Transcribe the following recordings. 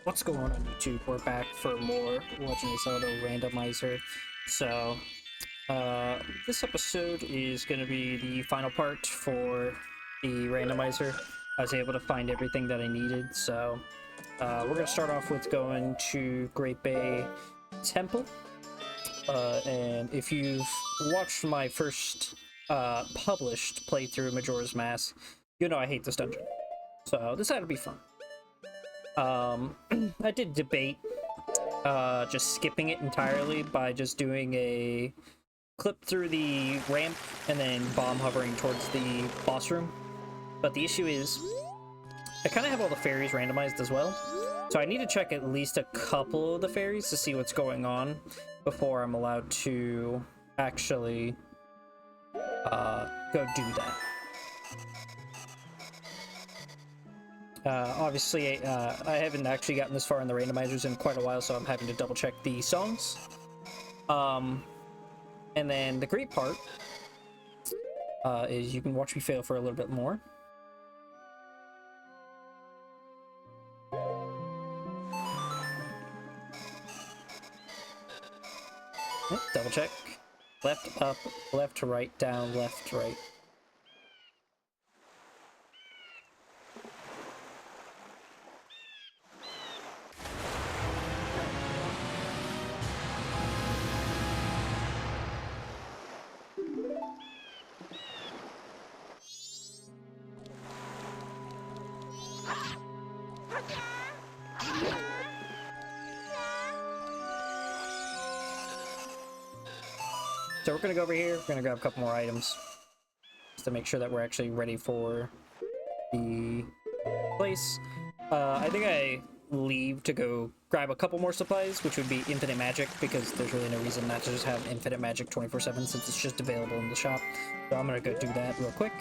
What's going on YouTube? We're back for more Legend of Zelda Randomizer. So, this episode is going to be the final part for the randomizer. I was able to find everything that I needed, so we're going to start off with going to Great Bay Temple. And if you've watched my first published playthrough of Majora's Mask, you know I hate this dungeon. So this had to be fun. I did debate just skipping it entirely by just doing a clip through the ramp and then bomb hovering towards the boss room. But the issue is, I kind of have all the fairies randomized as well. So I need to check at least a couple of the fairies to see what's going on before I'm allowed to actually go do that. Obviously, I haven't actually gotten this far in the randomizers in quite a while, so I'm having to double check the songs. And then the great part is you can watch me fail for a little bit more. Double check. Left, up, left to right, down, left to right. So we're gonna go over here, we're gonna grab a couple more items just to make sure that we're actually ready for the place. I think I leave to go grab a couple more supplies, which would be infinite magic, because there's really no reason not to just have infinite magic 24/7 since it's just available in the shop. So I'm gonna go do that real quick.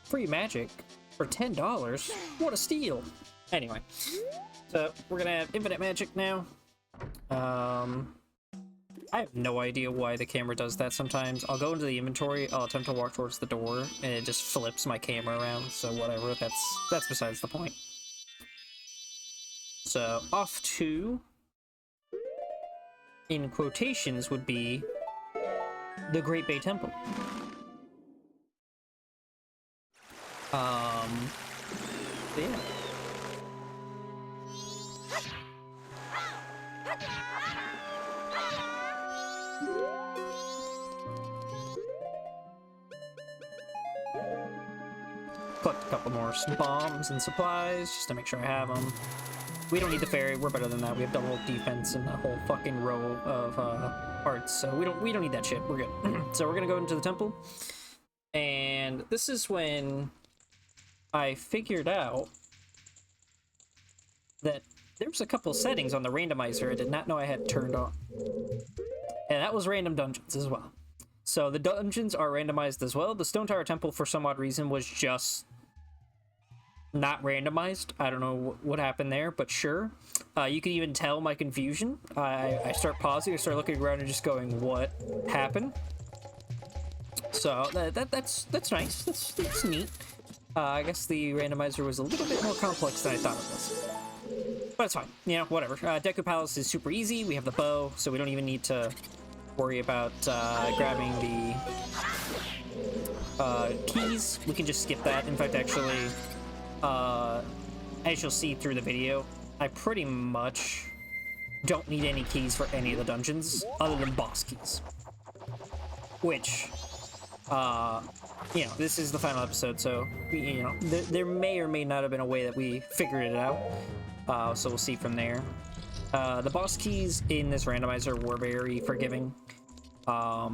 Free magic for $10? What a steal! Anyway, so we're gonna have infinite magic now. I have no idea why the camera does that sometimes. I'll go into the inventory, I'll attempt to walk towards the door, and it just flips my camera around, so whatever, that's besides the point. So, off to, in quotations, would be the Great Bay Temple. So yeah. Collect a couple more bombs and supplies just to make sure I have them. We don't need the fairy, we're better than that. We have double defense and a whole fucking row of hearts, so we don't need that shit. We're good. So we're gonna go into the temple. And this is when I figured out that there was a couple settings on the randomizer I did not know I had turned on. And that was random dungeons as well. So the dungeons are randomized as well. The Stone Tower Temple, for some odd reason, was just not randomized. I don't know what happened there, but sure. You can even tell my confusion. I start pausing, I start looking around and just going, what happened? So that's nice. That's neat. I guess the randomizer was a little bit more complex than I thought it was. But it's fine. You know, whatever. Deku Palace is super easy. We have the bow, so we don't even need to worry about grabbing the keys. We can just skip that. In fact, actually, as you'll see through the video, I pretty much don't need any keys for any of the dungeons other than boss keys. Which You know, this is the final episode, so you know, there may or may not have been a way that we figured it out. So we'll see from there. The boss keys in this randomizer were very forgiving. I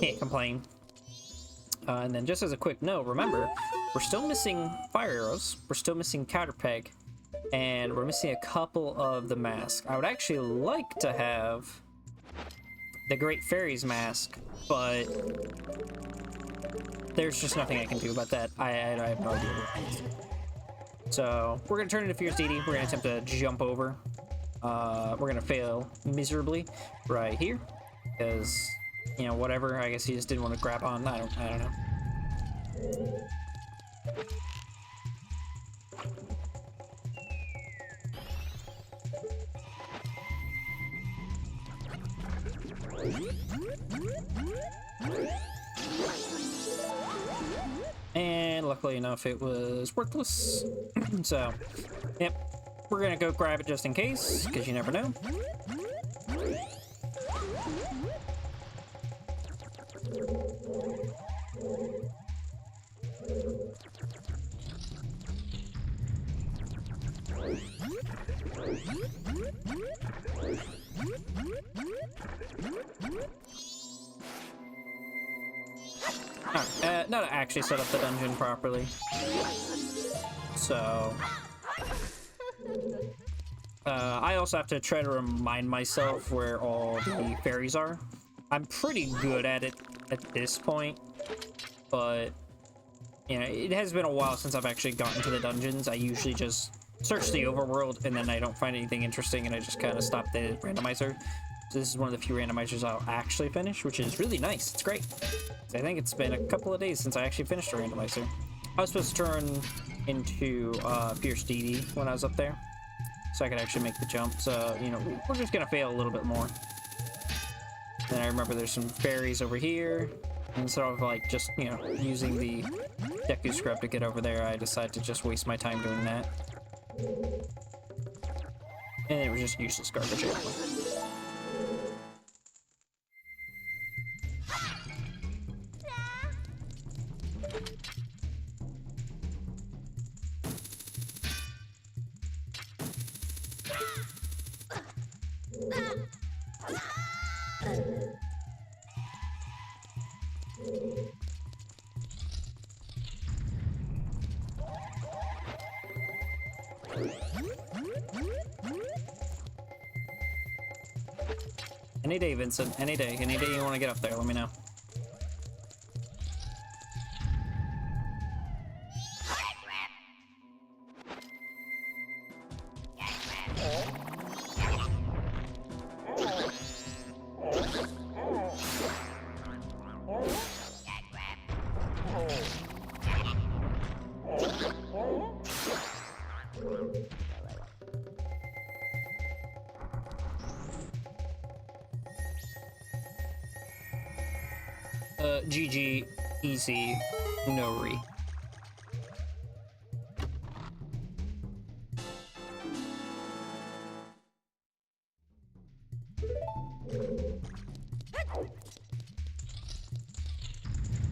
can't complain. And then just as a quick note, remember, we're still missing fire arrows, we're still missing counter peg, and we're missing a couple of the masks. I would actually like to have the Great Fairy's mask, but there's just nothing I can do about that. I have no idea what it is. So we're gonna turn into Fierce Deity. We're gonna attempt to jump over. We're gonna fail miserably right here, because, you know, whatever. I guess he just didn't want to grab on. I don't know. And luckily enough, it was worthless. So, yep, we're gonna go grab it just in case, because you never know. Not to actually set up the dungeon properly. So I also have to try to remind myself where all the fairies are. I'm pretty good at it at this point, but you know, it has been a while since I've actually gotten to the dungeons. I usually just search the overworld and then I don't find anything interesting and I just kind of stop the randomizer. So this is one of the few randomizers I'll actually finish, which is really nice. It's great. I think it's been a couple of days since I actually finished a randomizer. I was supposed to turn into Fierce Deity when I was up there, so I could actually make the jump. So, you know, we're just gonna fail a little bit more. Then I remember there's some fairies over here. Instead of like just, you know, using the Deku Scrub to get over there, I decided to just waste my time doing that. And it was just useless garbage anyway. Any day, Vincent. Any day. Any day you want to get up there, let me know. GG, easy, no re.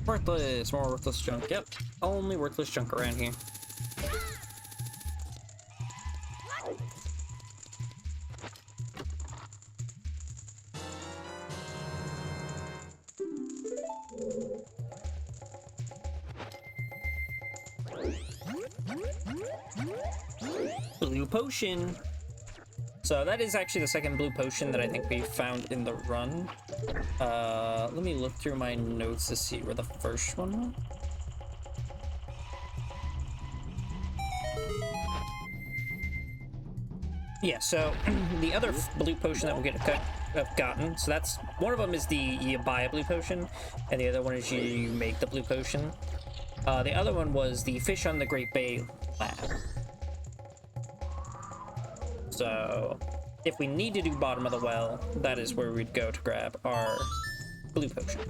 Worthless, more worthless junk. Yep, only worthless junk around here. Blue potion. So that is actually the second blue potion that I think we found in the run. Let me look through my notes to see where the first one went. Yeah, so the other blue potion that we'll get have gotten, so that's one of them is the you buy a blue potion, and the other one is you make the blue potion. The other one was the fish on the Great Bay lab. So if we need to do bottom of the well, that is where we'd go to grab our blue potion.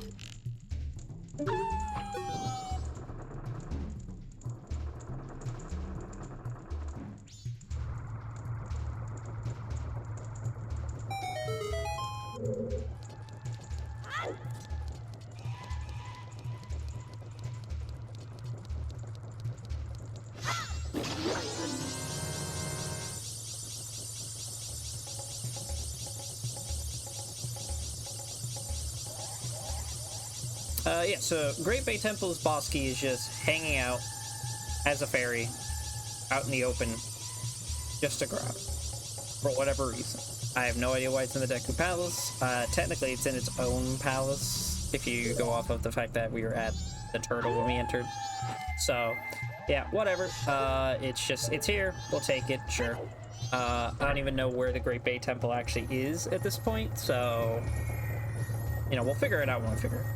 Yeah, so Great Bay Temple's boss key is just hanging out as a fairy out in the open just to grab for whatever reason. I have no idea why it's in the Deku Palace. Technically, it's in its own palace if you go off of the fact that we were at the turtle when we entered. So, yeah, whatever. It's here. We'll take it, sure. I don't even know where the Great Bay Temple actually is at this point, so, you know, we'll figure it out when we figure it.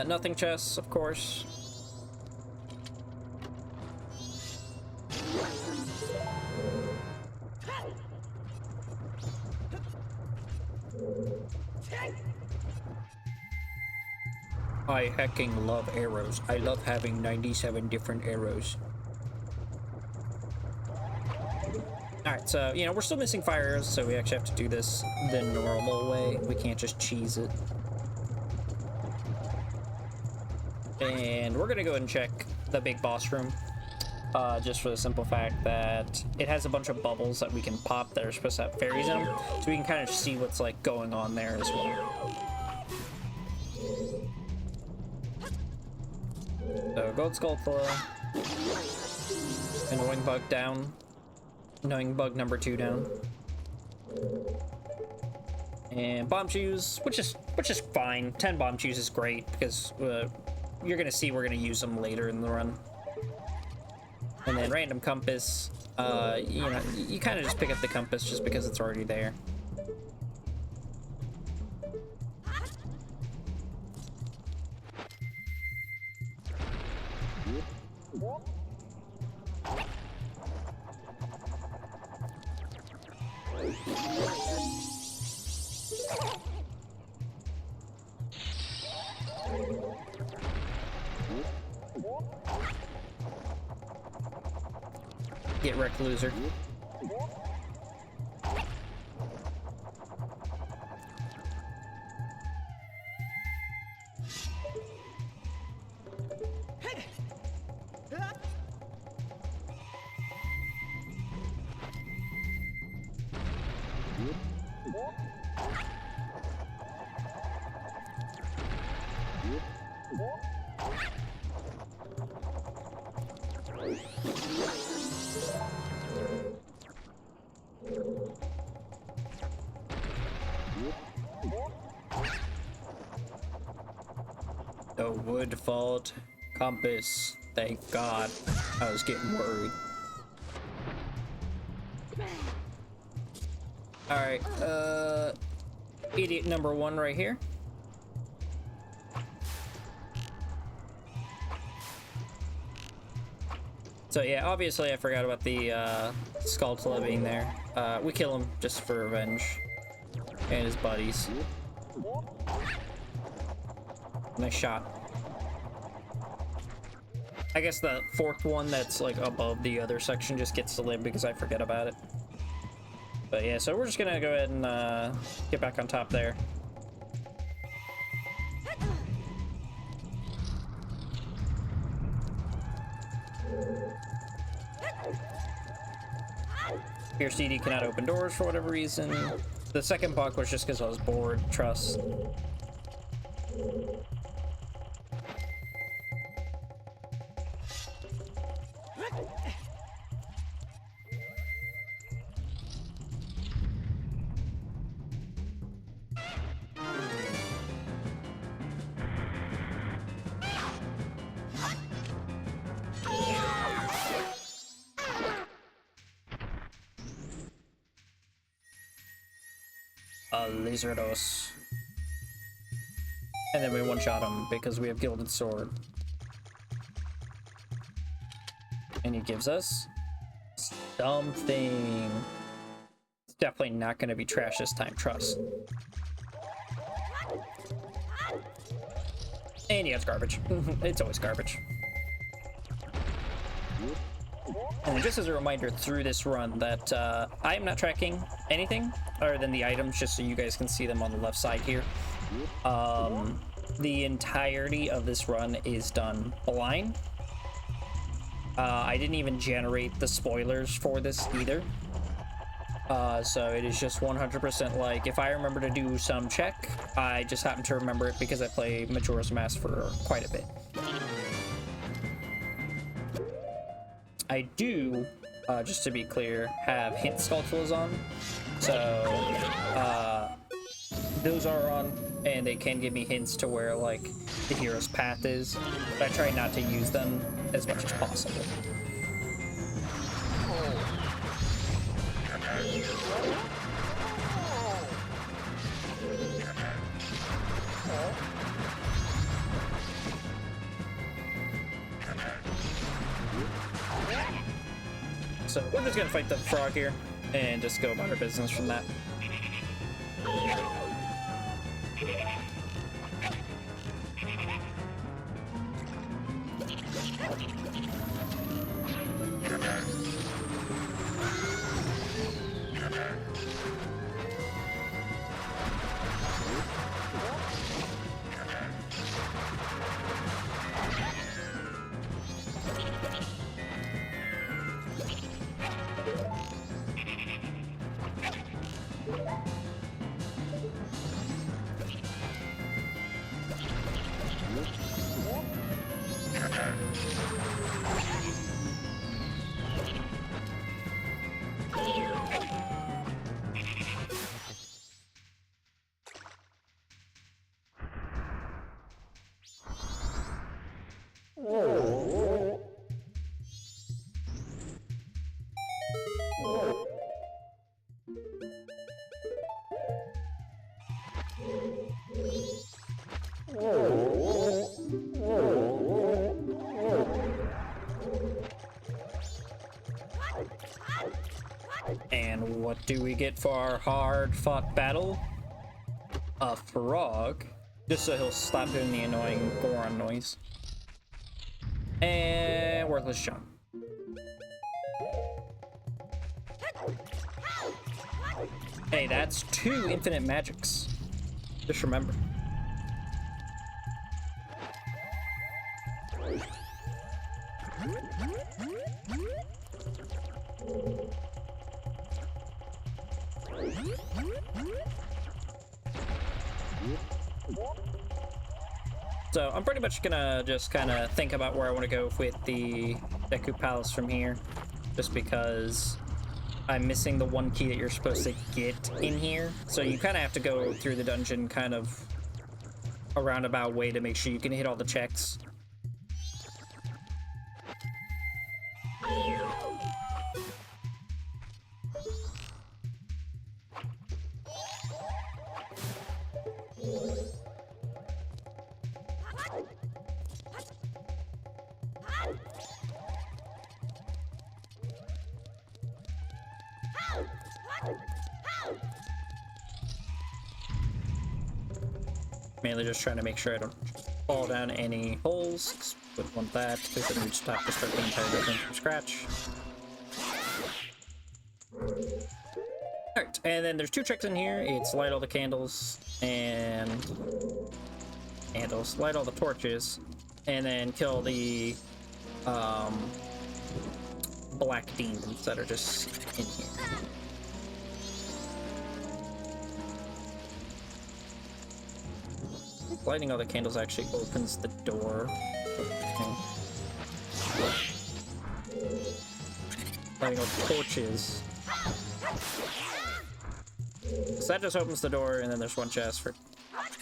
Nothing chests, of course. I hecking love arrows. I love having 97 different arrows. Alright, so, you know, we're still missing fire arrows, so we actually have to do this the normal way. We can't just cheese it. And we're gonna go ahead and check the big boss room. Just for the simple fact that it has a bunch of bubbles that we can pop that are supposed to have fairies in them. So we can kind of see what's, like, going on there as well. So, Gold Skulltula. Annoying bug down. Annoying bug number 2 down. And bomb shoes, which is fine. 10 bomb shoes is great because you're gonna see we're gonna use them later in the run. And then random compass. You know, you kind of just pick up the compass just because it's already there. Get wrecked, loser. The wood fault compass. Thank God. I was getting worried. Alright, idiot number 1 right here. So yeah, obviously I forgot about the Skulltula being there. We kill him just for revenge. And his buddies. Nice shot. I guess the forked one that's like above the other section just gets to live because I forget about it. But yeah, so we're just gonna go ahead and get back on top there. Your CD cannot open doors for whatever reason. The second bug was just because I was bored, trust. Lizardos. And then we one-shot him because we have Gilded Sword. And he gives us something. It's definitely not going to be trash this time, trust. And yeah, it's garbage. It's always garbage. And just as a reminder through this run that I am not tracking anything other than the items, just so you guys can see them on the left side here. The entirety of this run is done blind. I didn't even generate the spoilers for this either. So it is just 100% like, if I remember to do some check, I just happen to remember it because I play Majora's Mask for quite a bit. I do, just to be clear, have hint sculptures on. So, those are on, and they can give me hints to where, like, the hero's path is. But I try not to use them as much as possible. So we're just gonna fight the frog here and just go about our business from that. And what do we get for our hard-fought battle? A frog. Just so he'll stop doing the annoying Goron noise. And worthless jump. Hey, that's 2 infinite magics. Just remember. So I'm pretty much gonna just kind of think about where I want to go with the Deku Palace from here, just because I'm missing the one key that you're supposed to get in here. So you kind of have to go through the dungeon kind of a roundabout way to make sure you can hit all the checks. Mainly just trying to make sure I don't fall down any holes. Wouldn't want that, because then we'd stop to start the entire building from scratch. Alright, and then there's 2 tricks in here. It's light all the candles and light all the torches, and then kill the black demons that are just in here. Lighting all the candles actually opens the door. Okay. Lighting all the torches. So that just opens the door, and then there's 1 chest for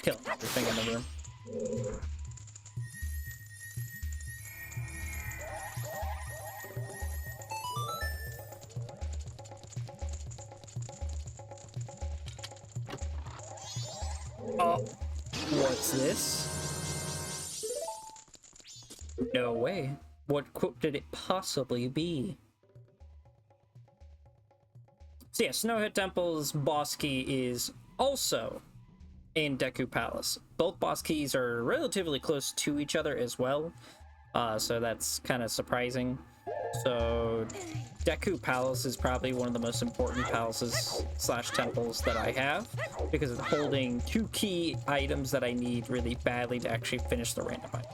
kill everything in the room. Oh. What's this? No way. What quote did it possibly be? So yeah, Snowhead Temple's boss key is also in Deku Palace. Both boss keys are relatively close to each other as well, so that's kind of surprising. So Deku Palace is probably one of the most important palaces / temples that I have, because it's holding 2 key items that I need really badly to actually finish the random item.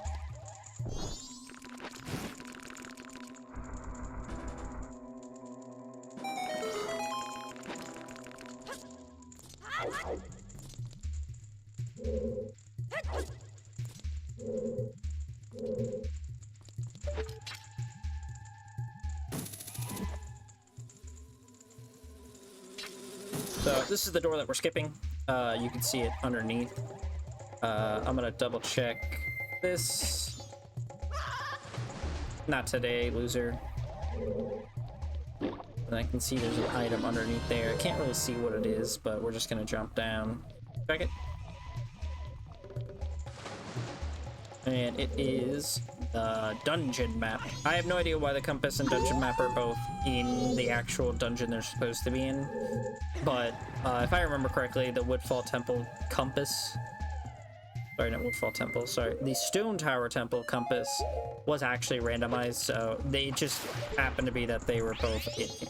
So this is the door that we're skipping. You can see it underneath. I'm gonna double check this. Not today, loser. And I can see there's an item underneath there. I can't really see what it is, but we're just gonna jump down. Check it. And it is the dungeon map. I have no idea why the compass and dungeon map are both in the actual dungeon they're supposed to be in. But if I remember correctly, the Woodfall Temple compass... Sorry, not Woodfall Temple, sorry. The Stone Tower Temple compass was actually randomized, so they just happened to be that they were both in here.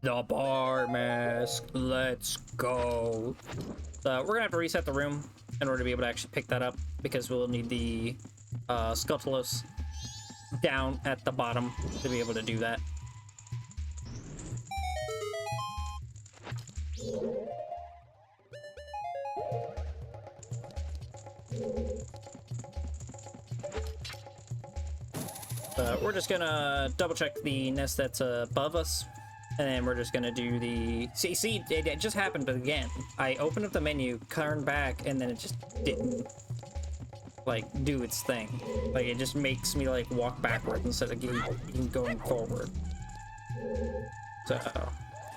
The bar mask, let's go. We're gonna have to reset the room in order to be able to actually pick that up, because we'll need the Scutulos down at the bottom to be able to do that. We're just gonna double check the nest that's above us, and then we're just gonna do the... See, it just happened again. I opened up the menu, turned back, and then it just didn't, like, do its thing. Like, it just makes me, like, walk backward instead of going forward. So,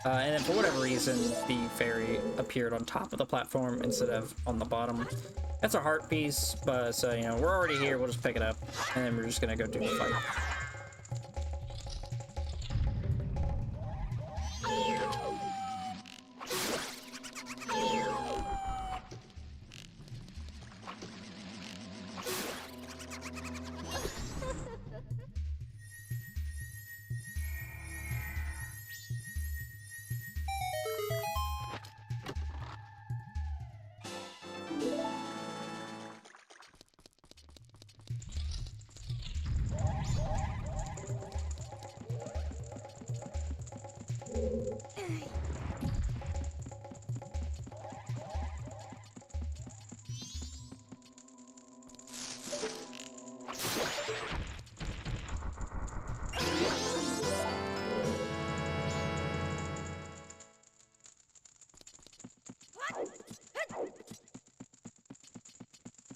and then for whatever reason, the fairy appeared on top of the platform instead of on the bottom. That's a heart piece, but so, you know, we're already here, we'll just pick it up, and then we're just gonna go do the fight.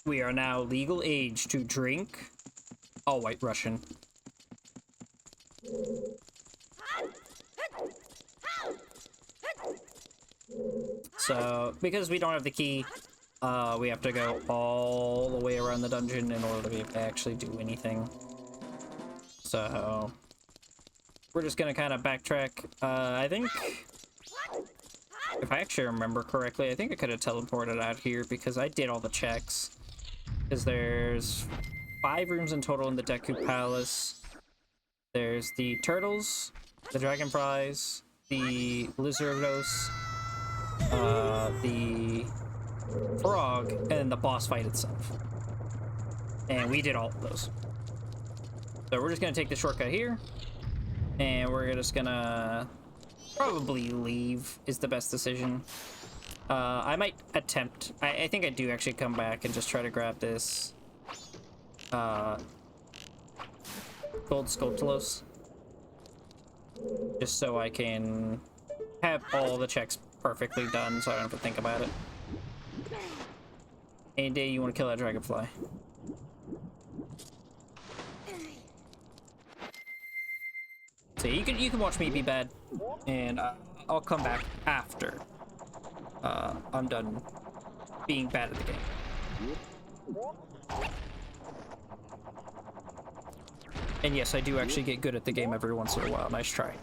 We are now legal age to drink. All White Russian. So, because we don't have the key, we have to go all the way around the dungeon in order to be able to actually do anything. So, we're just gonna kind of backtrack. I think, if I actually remember correctly, I think I could have teleported out here because I did all the checks. Because there's 5 rooms in total in the Deku Palace. There's the turtles, the dragonflies, the lizardos, the frog, and the boss fight itself. And we did all of those. So we're just gonna take the shortcut here, and we're just gonna probably leave is the best decision. I might attempt, I think I do actually come back and just try to grab this gold Sculptulos, just so I can have all the checks perfectly done so I don't have to think about it. Any day you want to kill that dragonfly. So you can watch me be bad, and I'll come back after I'm done being bad at the game. And yes, I do actually get good at the game every once in a while. Nice try.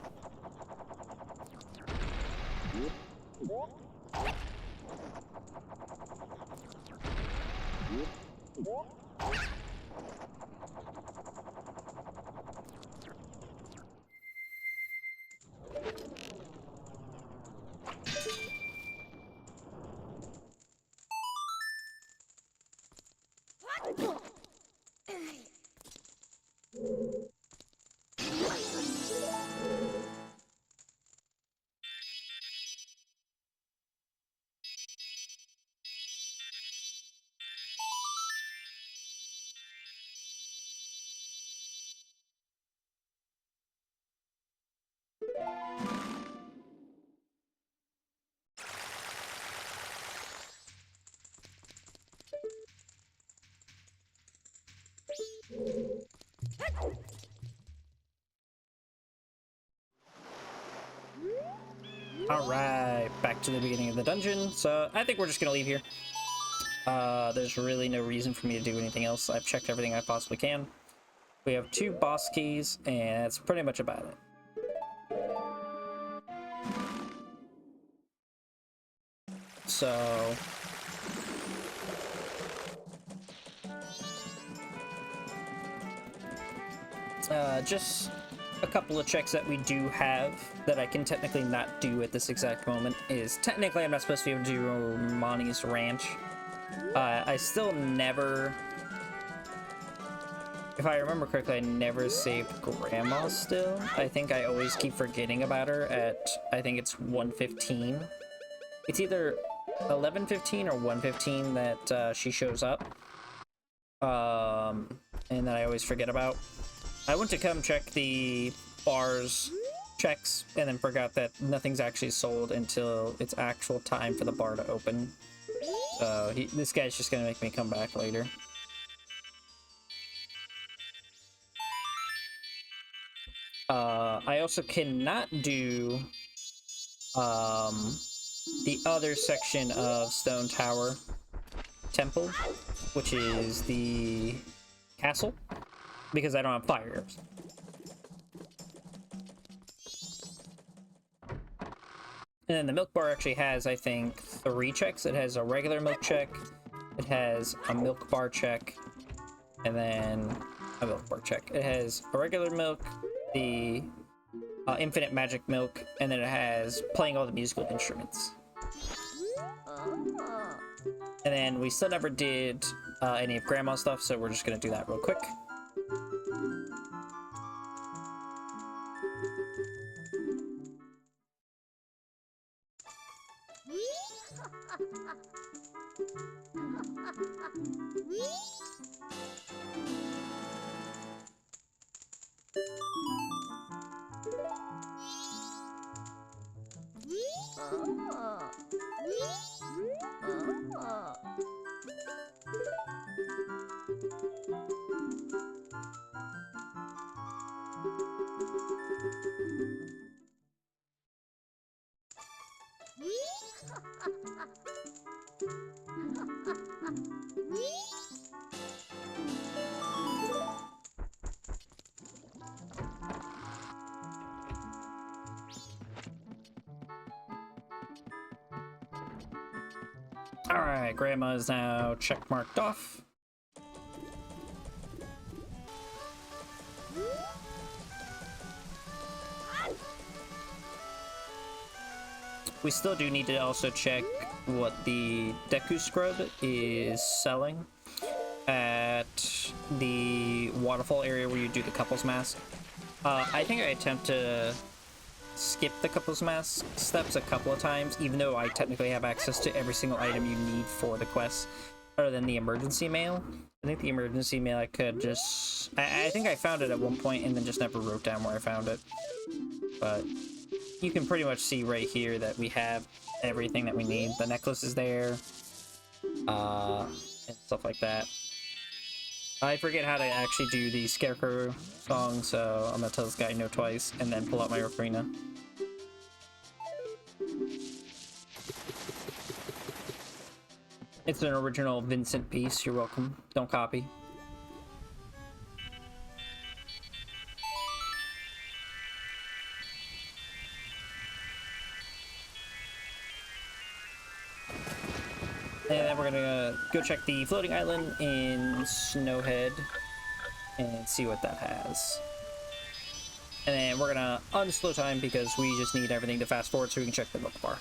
Alright, back to the beginning of the dungeon. So I think we're just gonna leave here. There's really no reason for me to do anything else. I've checked everything I possibly can. We have 2 boss keys, and that's pretty much about it. So just a couple of checks that we do have that I can technically not do at this exact moment is technically I'm not supposed to be able to do Romani's Ranch. I still never, if I remember correctly, I never saved Grandma still. I think I always keep forgetting about her at, I think it's 1:15. It's either 11:15 or 1:15 that she shows up. And that I always forget about. I went to come check the bar's checks and then forgot that nothing's actually sold until it's actual time for the bar to open. So this guy's just gonna make me come back later. I also cannot do the other section of Stone Tower Temple, which is the castle, because I don't have fire arrows. And then the milk bar actually has, I think, 3 checks. It has a regular milk check, it has a milk bar check, and then a milk bar check. It has a regular milk, the infinite magic milk, and then it has playing all the musical instruments. And then we still never did any of Grandma's stuff, so we're just gonna do that real quick. Alright, Grandma is now checkmarked off. We still do need to also check what the Deku Scrub is selling at the waterfall area where you do the couples mask. I think I attempt to skip the couples mask steps a couple of times, even though I technically have access to every single item you need for the quest, other than the emergency mail. I think the emergency mail I could just... I think I found it at one point and then just never wrote down where I found it. But you can pretty much see right here that we have everything that we need. The necklace is there, and stuff like that. I forget how to actually do the Scarecrow song, so I'm gonna tell this guy no twice and then pull out my ocarina. It's an original Vincent piece, you're welcome. Don't copy. And then we're gonna go check the floating island in Snowhead and see what that has. And then we're gonna unslow time because we just need everything to fast forward so we can check the milk bar.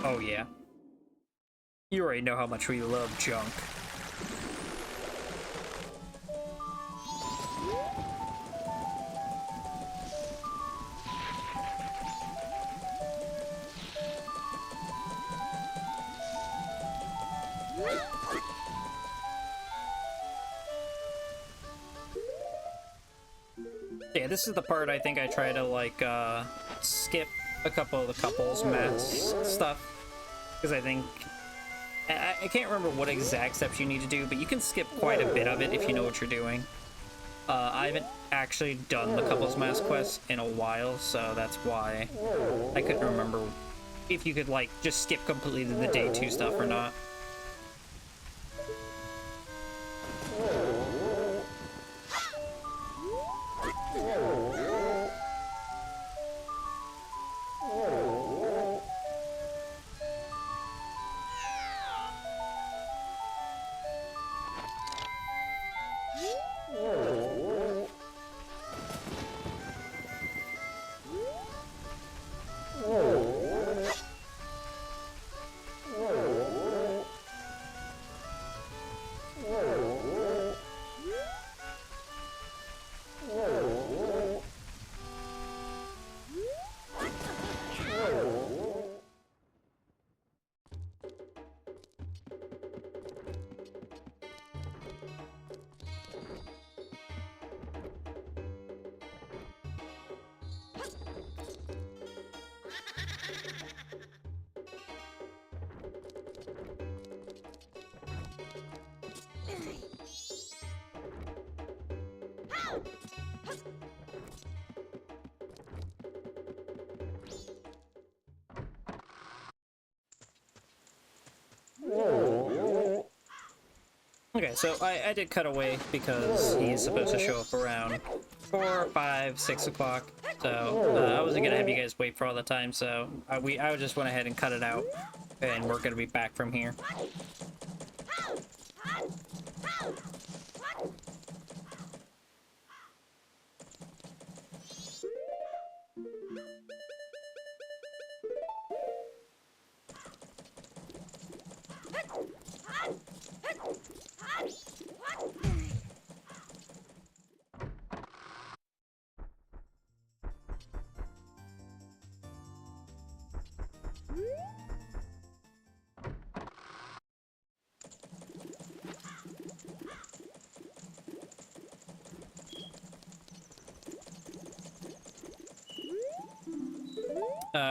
Oh yeah. You already know how much we love junk. Yeah, this is the part I think I try to, like, skip a couple of the couples mass stuff. Because I think... I can't remember what exact steps you need to do, but you can skip quite a bit of it if you know what you're doing. I haven't actually done the couples mass quest in a while, so that's why I couldn't remember if you could, like, just skip completely the day 2 stuff or not. Okay, so I did cut away because he's supposed to show up around 4, 5, 6 o'clock. So I wasn't gonna have you guys wait for all the time. So I just went ahead and cut it out, and we're gonna be back from here.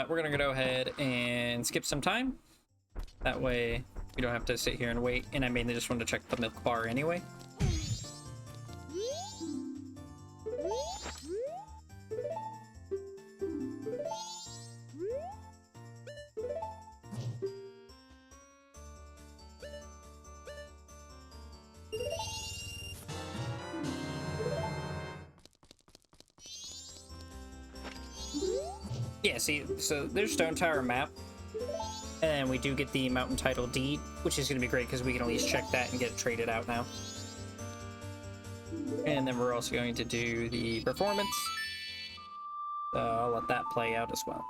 We're gonna go ahead and skip some time. That way we don't have to sit here and wait. And I mainly just wanted to check the milk bar anyway. Yeah, see, so there's Stone Tower map, and we do get the mountain title deed, which is going to be great because we can at least check that and get it traded out now. And then we're also going to do the performance, so I'll let that play out as well.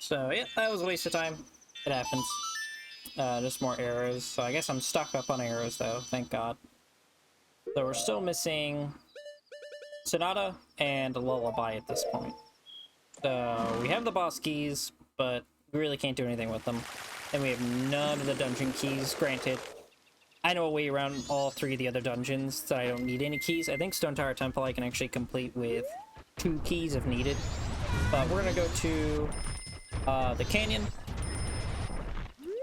So yeah, that was a waste of time. It happens. Just more arrows. So I guess I'm stuck up on arrows though, thank god. So we're still missing Sonata and Lullaby at this point. So we have the boss keys, but we really can't do anything with them. And we have none of the dungeon keys. Granted, I know a way around all 3 of the other dungeons that I don't need any keys. I think Stone Tower Temple I can actually complete with 2 keys if needed. But we're gonna go to the canyon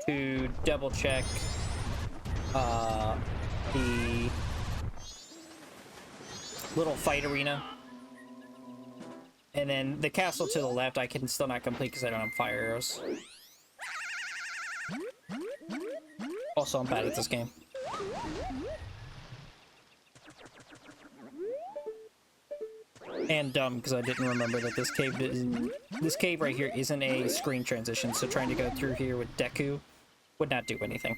to double check the little fight arena. And then the castle to the left I can still not complete because I don't have fire arrows. Also, I'm bad at this game. And dumb because I didn't remember that this cave right here isn't a screen transition, so trying to go through here with Deku would not do anything.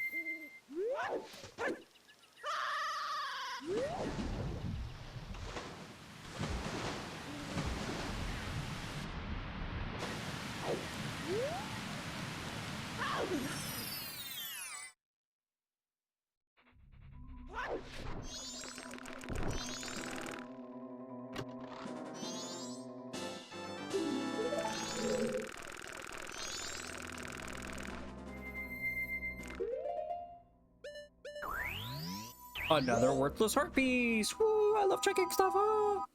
Another worthless heart piece! Woo! I love checking stuff up!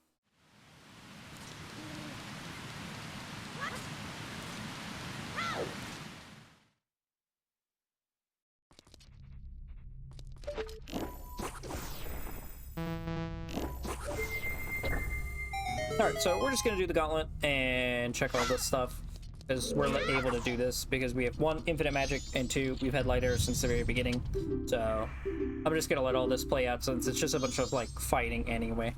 Alright, so we're just gonna do the gauntlet and check all this stuff. Because we're able to do this because we have 1, infinite magic, and 2, we've had light arrows since the very beginning. So I'm just gonna let all this play out since it's just a bunch of like fighting anyway.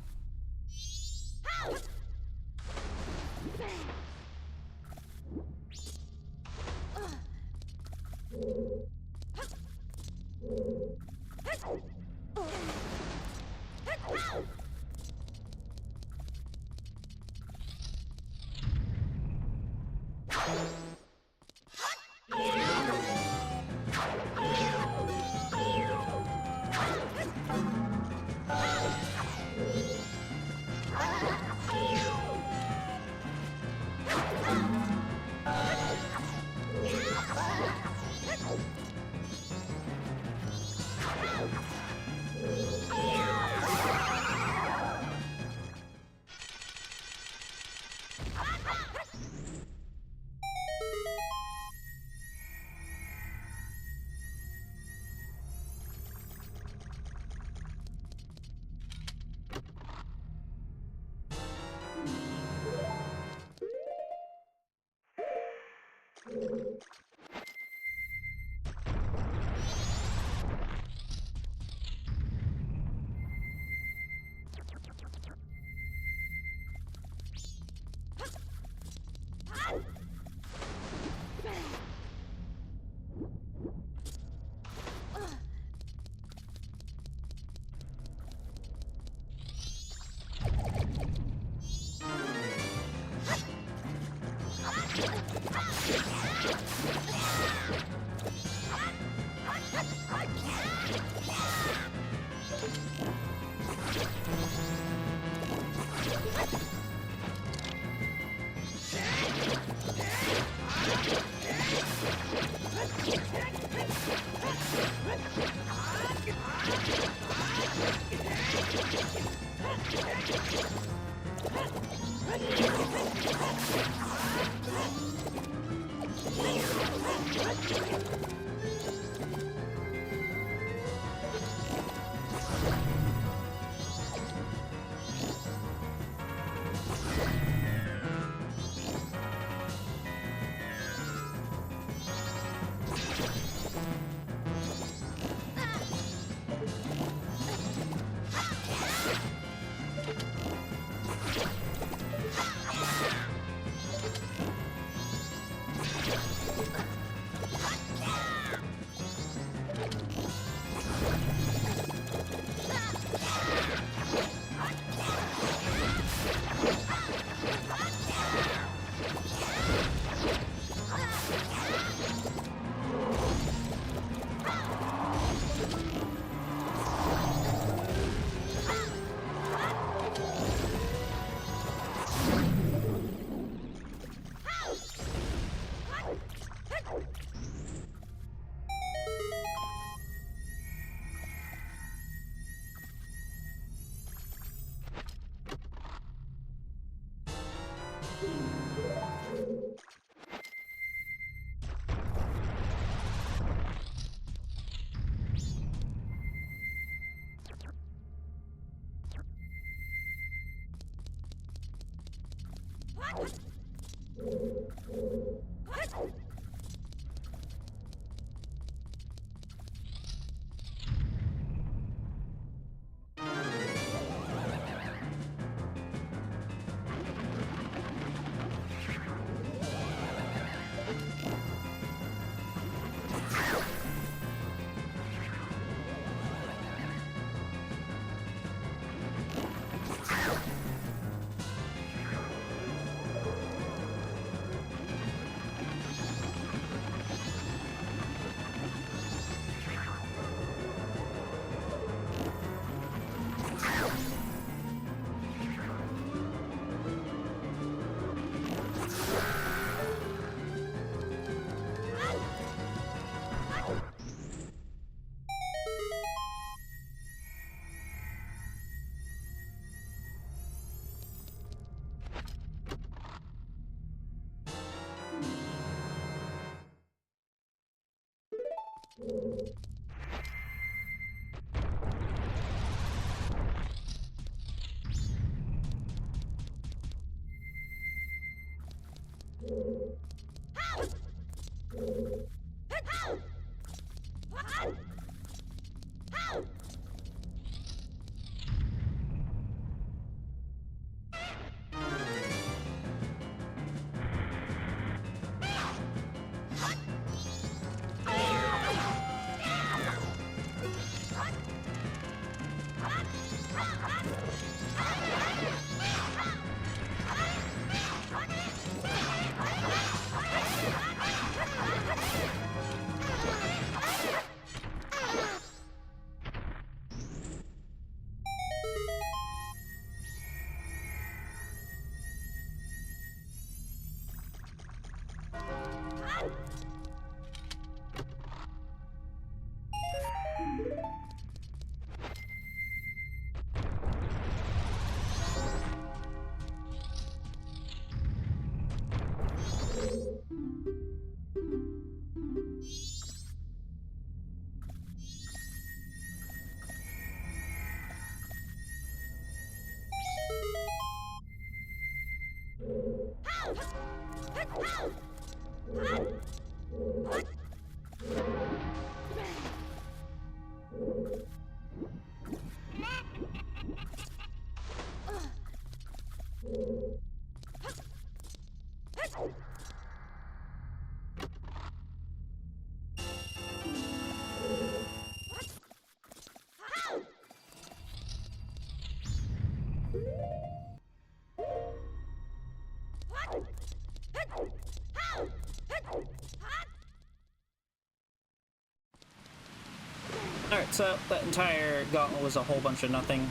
Alright, so that entire gauntlet was a whole bunch of nothing.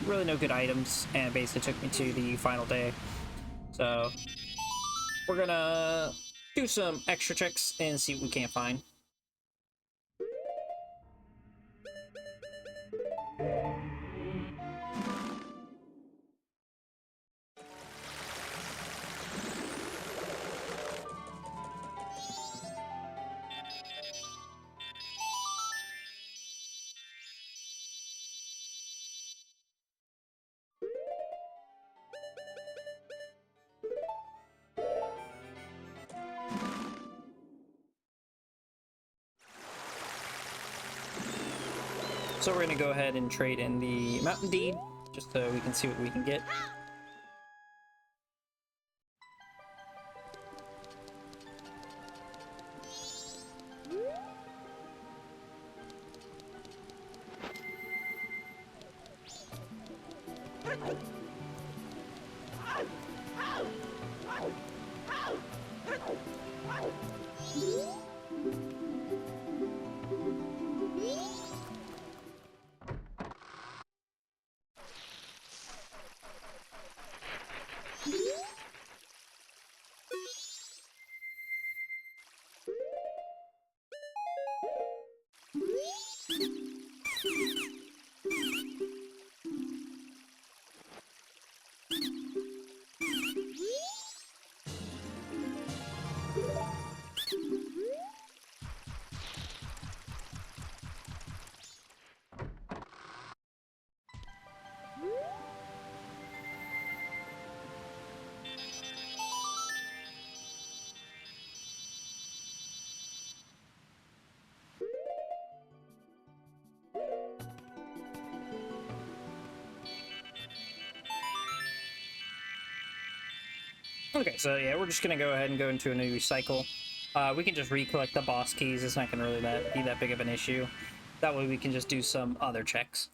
Really no good items, and it basically took me to the final day. So, we're gonna do some extra checks and see what we can't find. So we're gonna go ahead and trade in the Mountain Deed, just so we can see what we can get. Okay, so yeah, we're just gonna go ahead and go into a new cycle. We can just recollect the boss keys. It's not gonna really be that big of an issue. That way we can just do some other checks.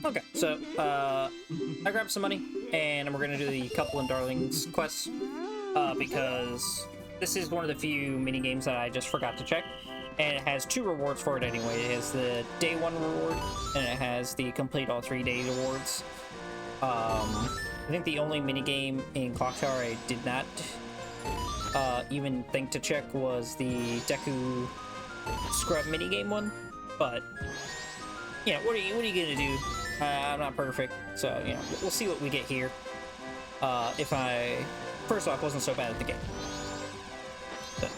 Okay, so I grabbed some money, and we're gonna do the Couple and Darlings quest, because this is one of the few mini games that I just forgot to check, and it has 2 rewards for it anyway. It has the day 1 reward, and it has the complete all 3 day rewards. I think the only mini game in Clock Tower I did not even think to check was the Deku Scrub mini game one, but yeah, what are you gonna do? I'm not perfect, so you know, we'll see what we get here. If I first off wasn't so bad at the game. So.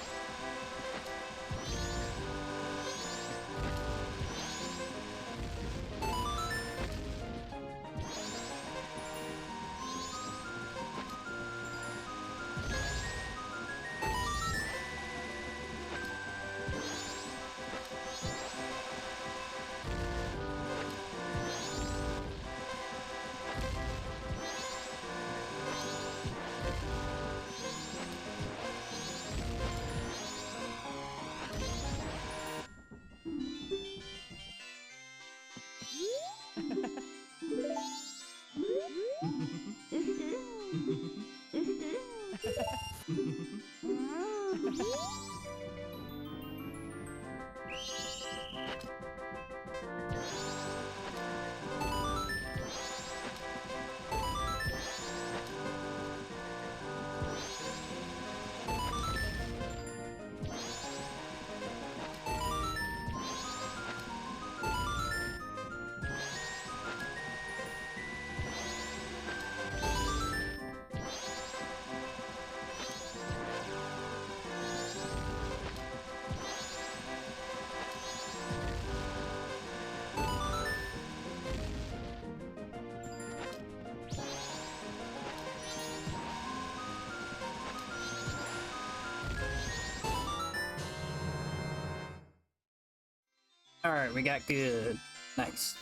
Alright, we got good. Nice.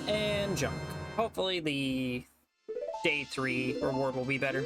And junk. Hopefully the day 3 reward will be better.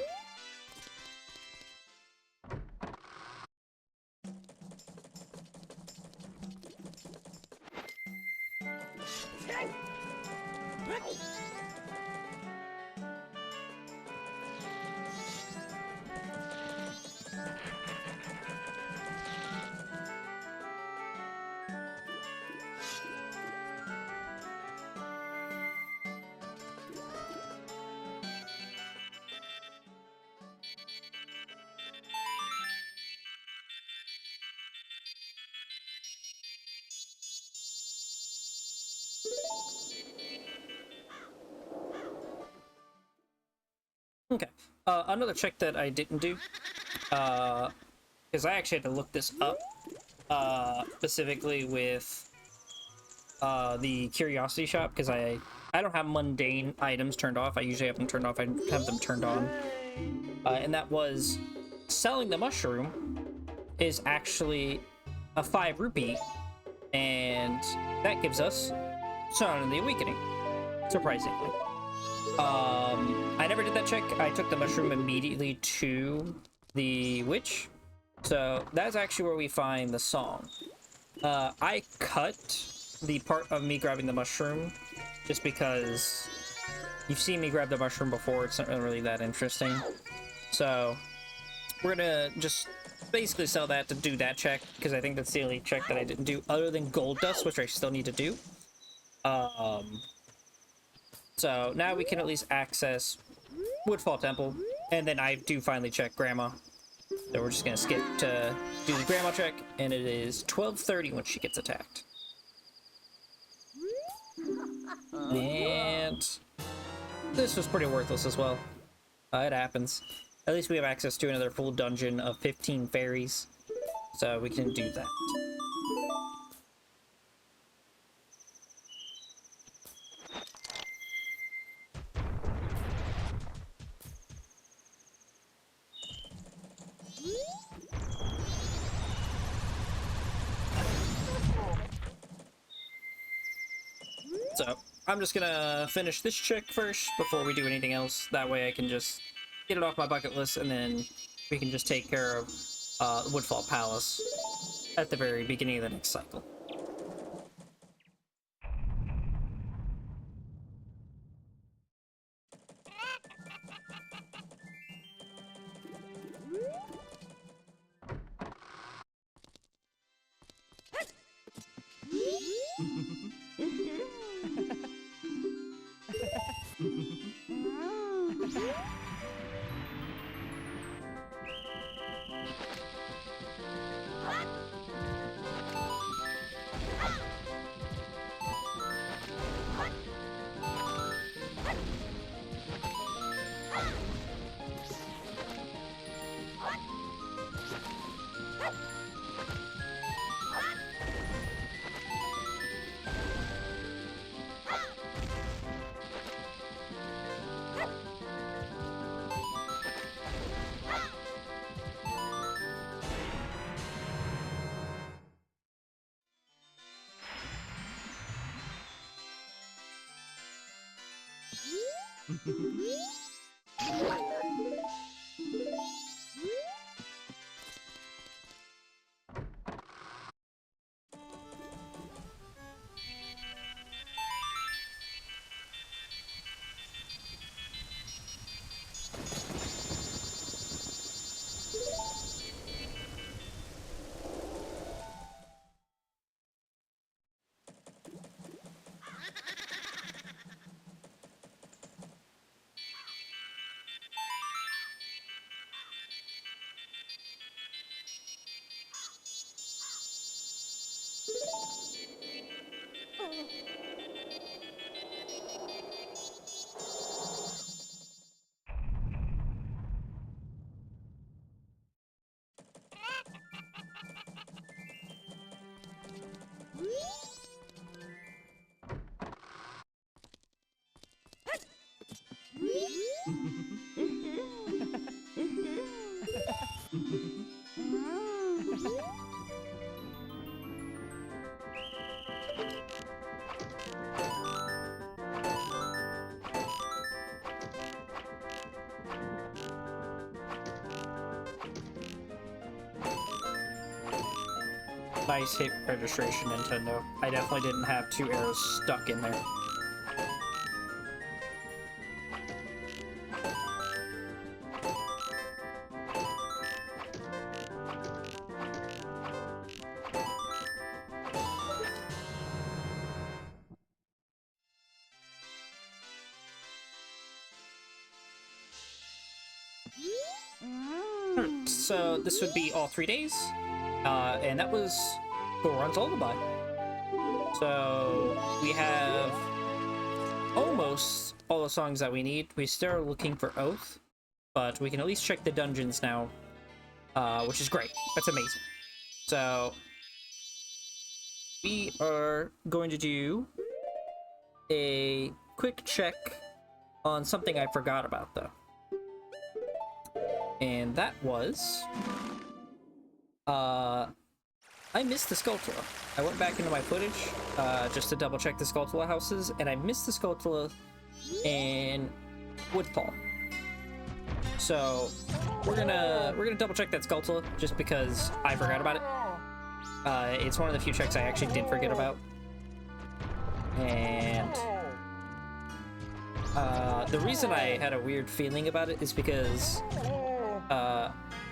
Okay. Another check that I didn't do, because I actually had to look this up, specifically with the Curiosity Shop, because I don't have mundane items turned off. I usually have them turned off. I have them turned on. And that was selling the mushroom is actually a 5 rupee, and that gives us Son of the Awakening, surprisingly. I never did that check. I took the mushroom immediately to the witch, so that's actually where we find the song. I cut the part of me grabbing the mushroom just because you've seen me grab the mushroom before. It's not really that interesting, so we're gonna just basically sell that to do that check, because I think that's the only check that I didn't do other than gold dust, which I still need to do. So now we can at least access Woodfall Temple, and then I do finally check Grandma. So we're just gonna skip to do the Grandma check, and it is 12:30 when she gets attacked. And this was pretty worthless as well. It happens. at least we have access to another full dungeon of 15 fairies, so we can do that. So, I'm just gonna finish this chick first before we do anything else. That way I can just get it off my bucket list, and then we can just take care of Woodfall Palace at the very beginning of the next cycle. Nice hit registration, Nintendo. I definitely didn't have 2 arrows stuck in there. So this would be all 3 days, and that was 4 runs lullaby. So we have almost all the songs that we need. We still are looking for Oath, but we can at least check the dungeons now, which is great. That's amazing. So we are going to do a quick check on something I forgot about, though. And that was, I missed the Skulltula. I went back into my footage, just to double check the Skulltula houses, and I missed the Skulltula in Woodfall. So, we're gonna double check that Skulltula, just because I forgot about it. It's one of the few checks I actually did forget about. And, the reason I had a weird feeling about it is because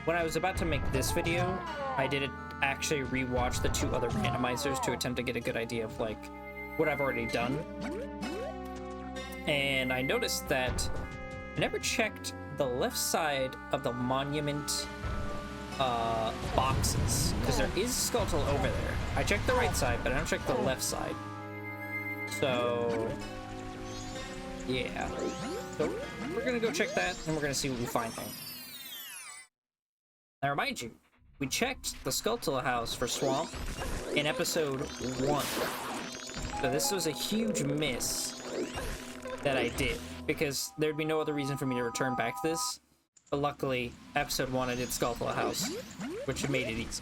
when I was about to make this video, I did actually rewatch the 2 other randomizers to attempt to get a good idea of, like, what I've already done. And I noticed that I never checked the left side of the monument boxes, because there is Skulltula over there. I checked the right side, but I don't check the left side. So, yeah. So, we're gonna go check that, and we're gonna see what we find there. Now, remind you, we checked the Skulltula house for Swamp in episode 1. So this was a huge miss that I did, because there'd be no other reason for me to return back to this. But luckily, episode 1 I did Skulltula house, which made it easy.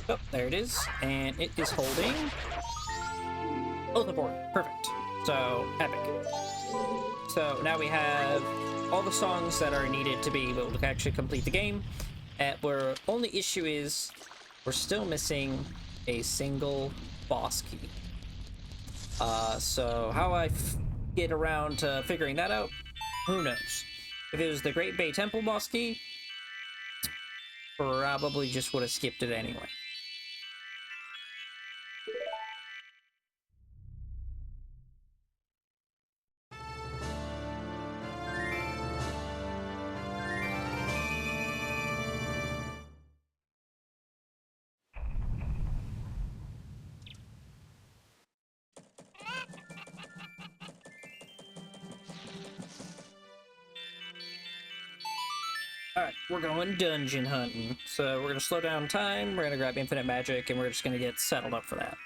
Oh, there it is, and it is holding ultimate board. Perfect. So, epic. So now we have all the songs that are needed to be able to actually complete the game. Our only issue is we're still missing a single boss key. So how I get around to figuring that out, who knows? If it was the Great Bay Temple boss key, probably just would have skipped it anyway. Alright, we're going dungeon hunting. So we're gonna slow down time, we're gonna grab infinite magic, and we're just gonna get settled up for that.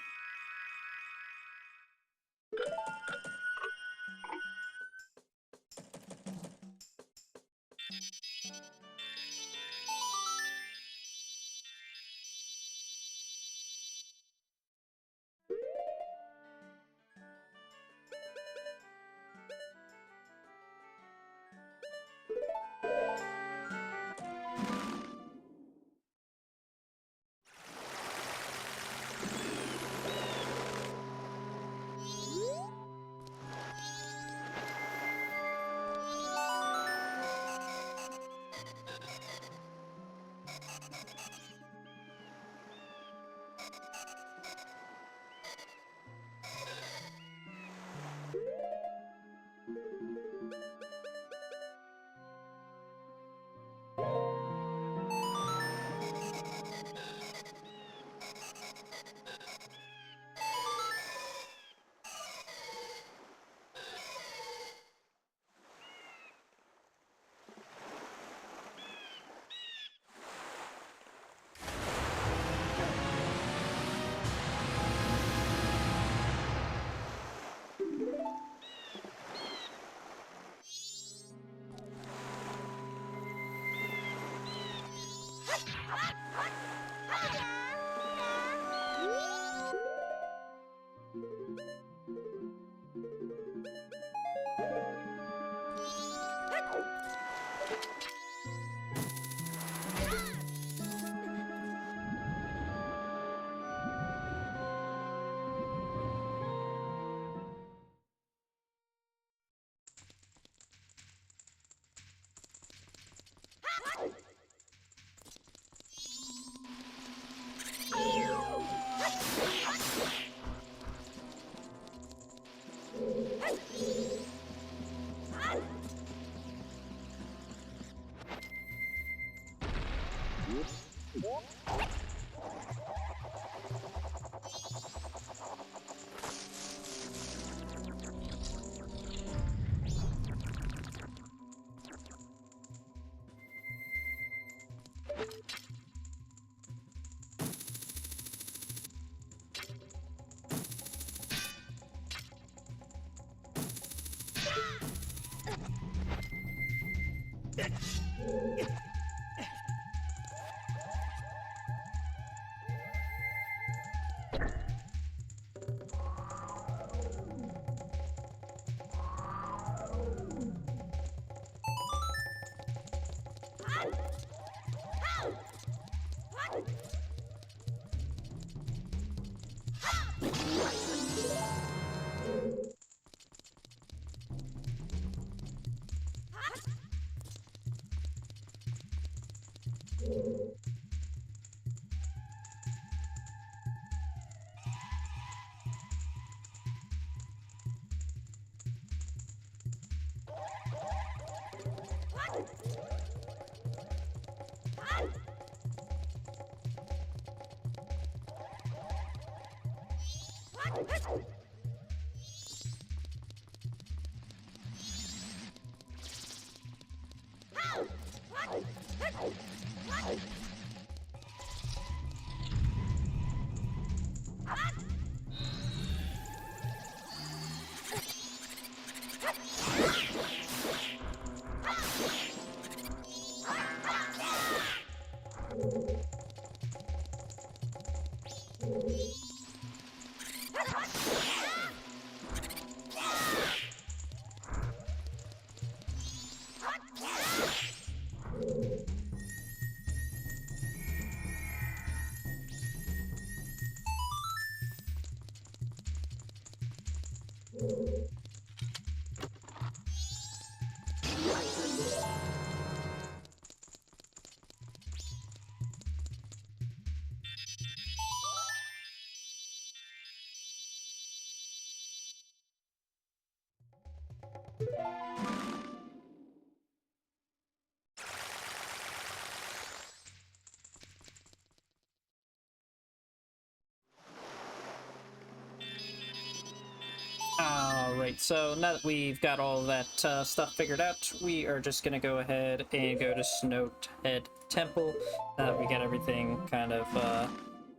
Alright, so now that we've got all that stuff figured out, we are just gonna go ahead and go to Snowhead Temple. We got everything kind of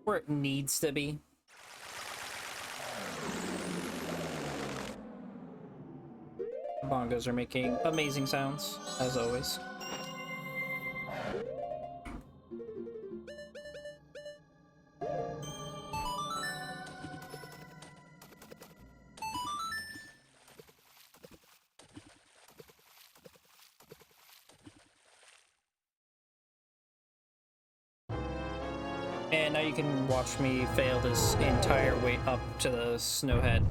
where it needs to be. Bongos are making amazing sounds, as always. And now you can watch me fail this entire way up to the Snowhead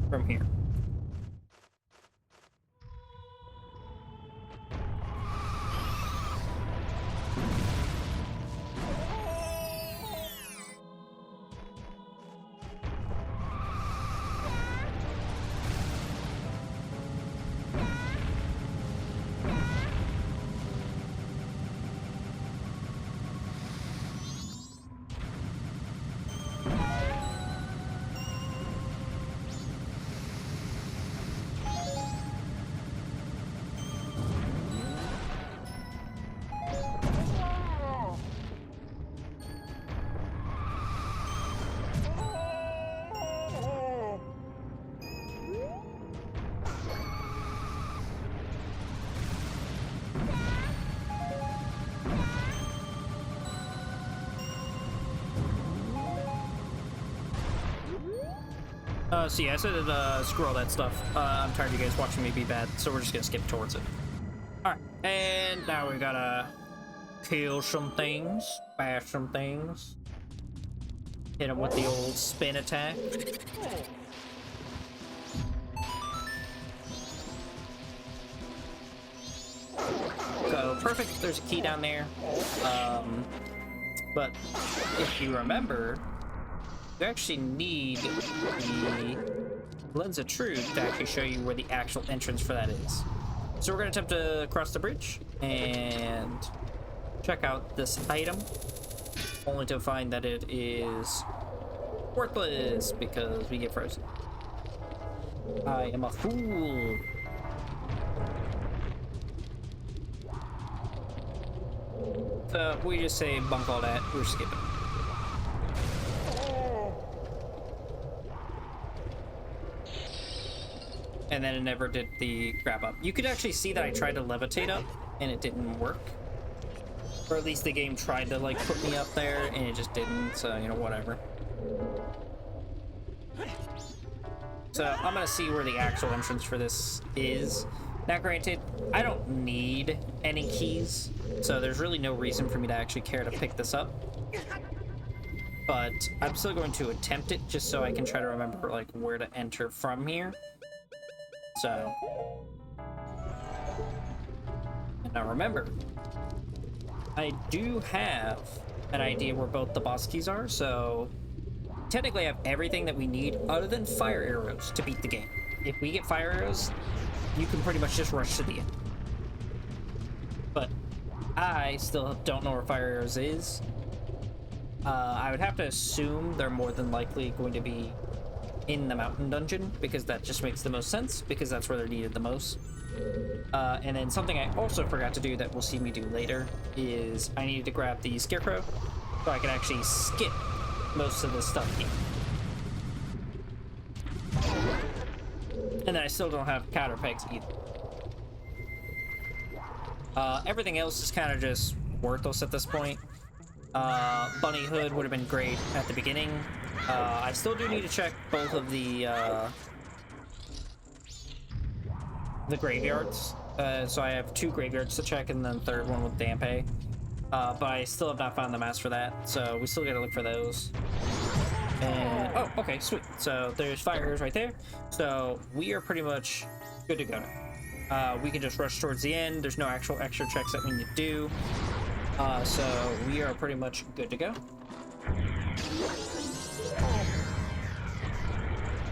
from here. So yeah, I said screw all that stuff. I'm tired of you guys watching me be bad, so we're just gonna skip towards it. Alright, and now we gotta kill some things, bash some things. Hit them with the old spin attack. So, perfect, there's a key down there. But if you remember, you actually need the Lens of Truth to actually show you where the actual entrance for that is. So we're going to attempt to cross the bridge and check out this item, only to find that it is worthless because we get frozen. I am a fool. So we just say bunk all that, we're skipping. And then it never did the grab up. You could actually see that I tried to levitate up and it didn't work. Or at least the game tried to like put me up there and it just didn't, so you know, whatever. So I'm gonna see where the actual entrance for this is. Now granted, I don't need any keys, so there's really no reason for me to actually care to pick this up. But I'm still going to attempt it just so I can try to remember like where to enter from here. So, and now remember, I do have an idea where both the boss keys are, so technically I have everything that we need other than fire arrows to beat the game. If we get fire arrows, you can pretty much just rush to the end. I still don't know where fire arrows is. I would have to assume they're more than likely going to be in the mountain dungeon, because that just makes the most sense, because that's where they're needed the most. And then something I also forgot to do that we'll see me do later is I needed to grab the scarecrow so I can actually skip most of this stuff here. And then I still don't have counter pegs either. Everything else is kind of just worthless at this point. Bunny Hood would have been great at the beginning. I still do need to check both of the graveyards. So I have 2 graveyards to check, and then third one with Dampe. But I still have not found the mask for that, so we still gotta look for those. And oh, okay, sweet. So there's fire arrows right there. So we are pretty much good to go now. We can just rush towards the end. There's no actual extra checks that we need to do. So we are pretty much good to go.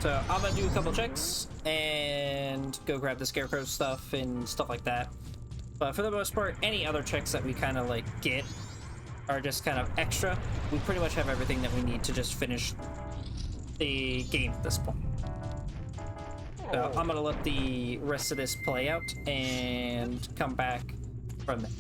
So I'm gonna do a couple checks and go grab the scarecrow stuff and stuff like that. But for the most part, any other checks that we kind of like get are just kind of extra. We pretty much have everything that we need to just finish the game at this point. So I'm gonna let the rest of this play out and come back from there.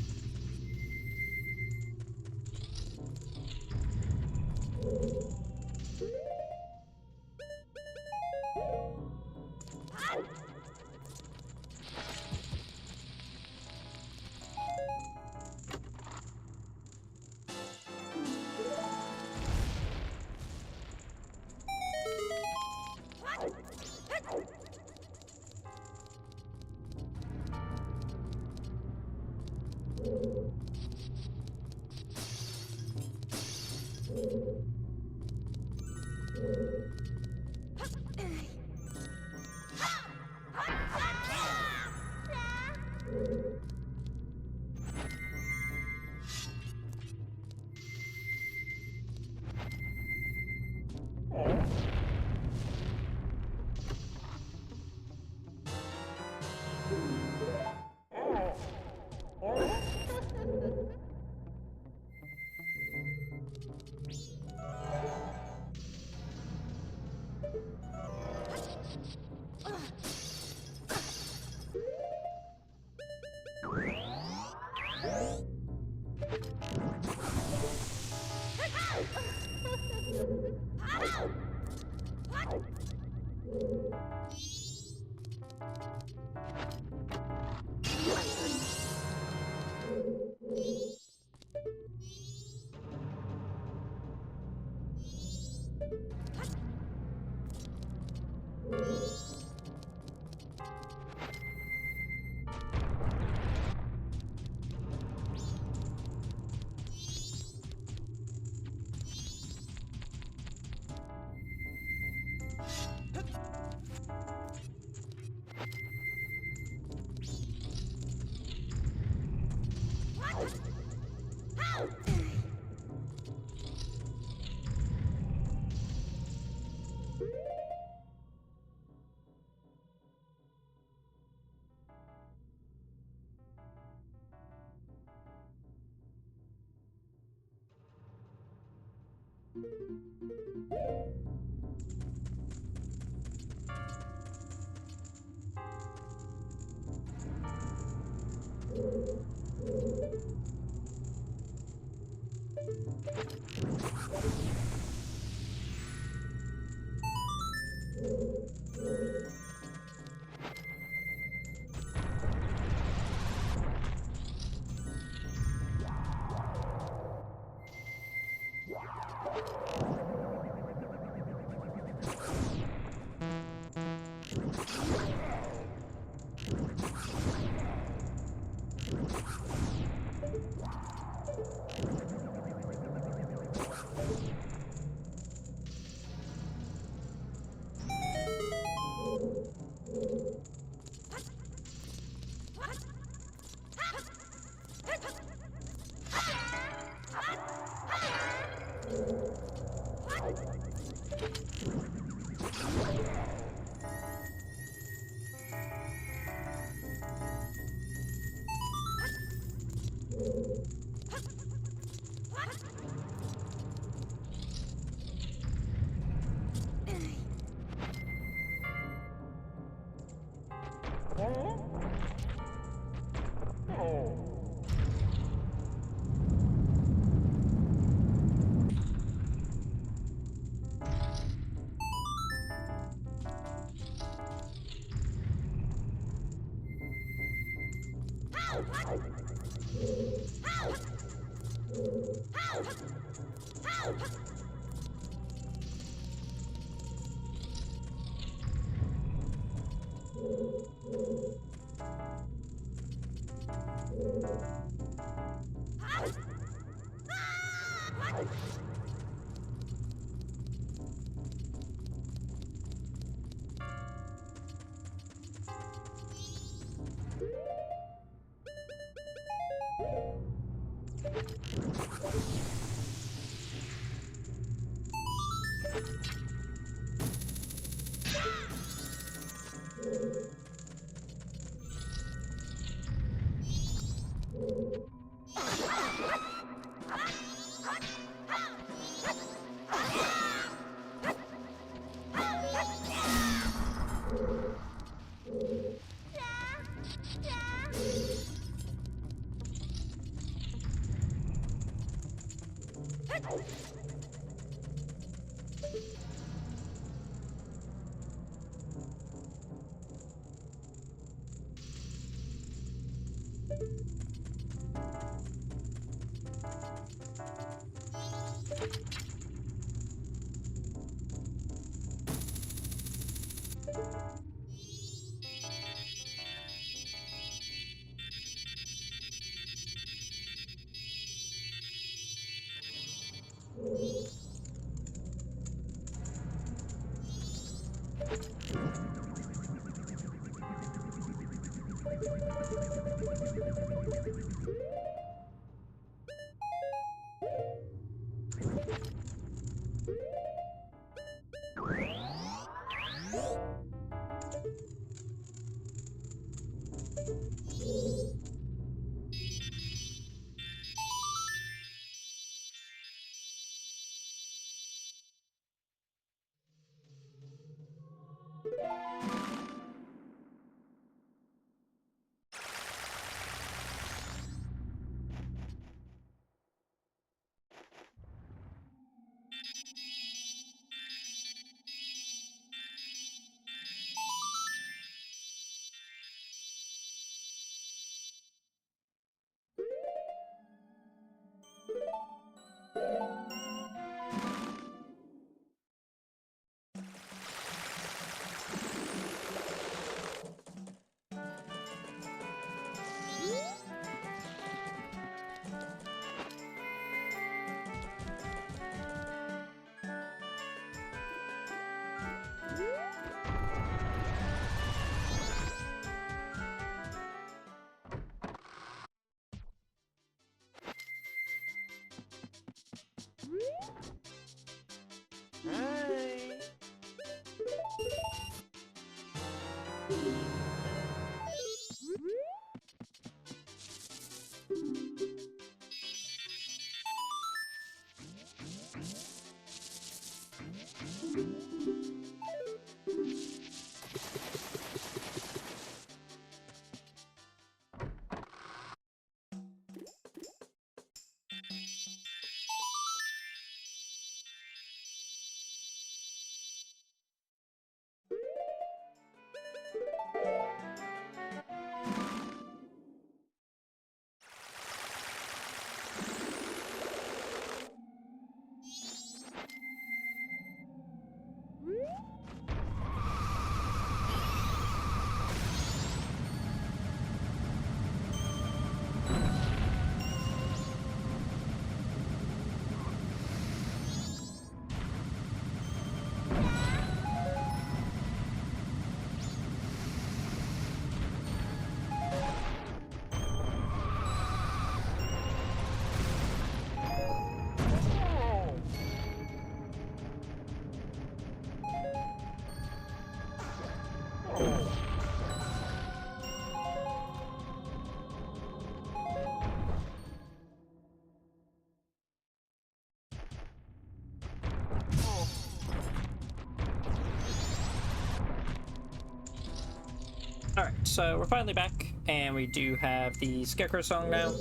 Alright, so we're finally back, and we do have the Scarecrow song now,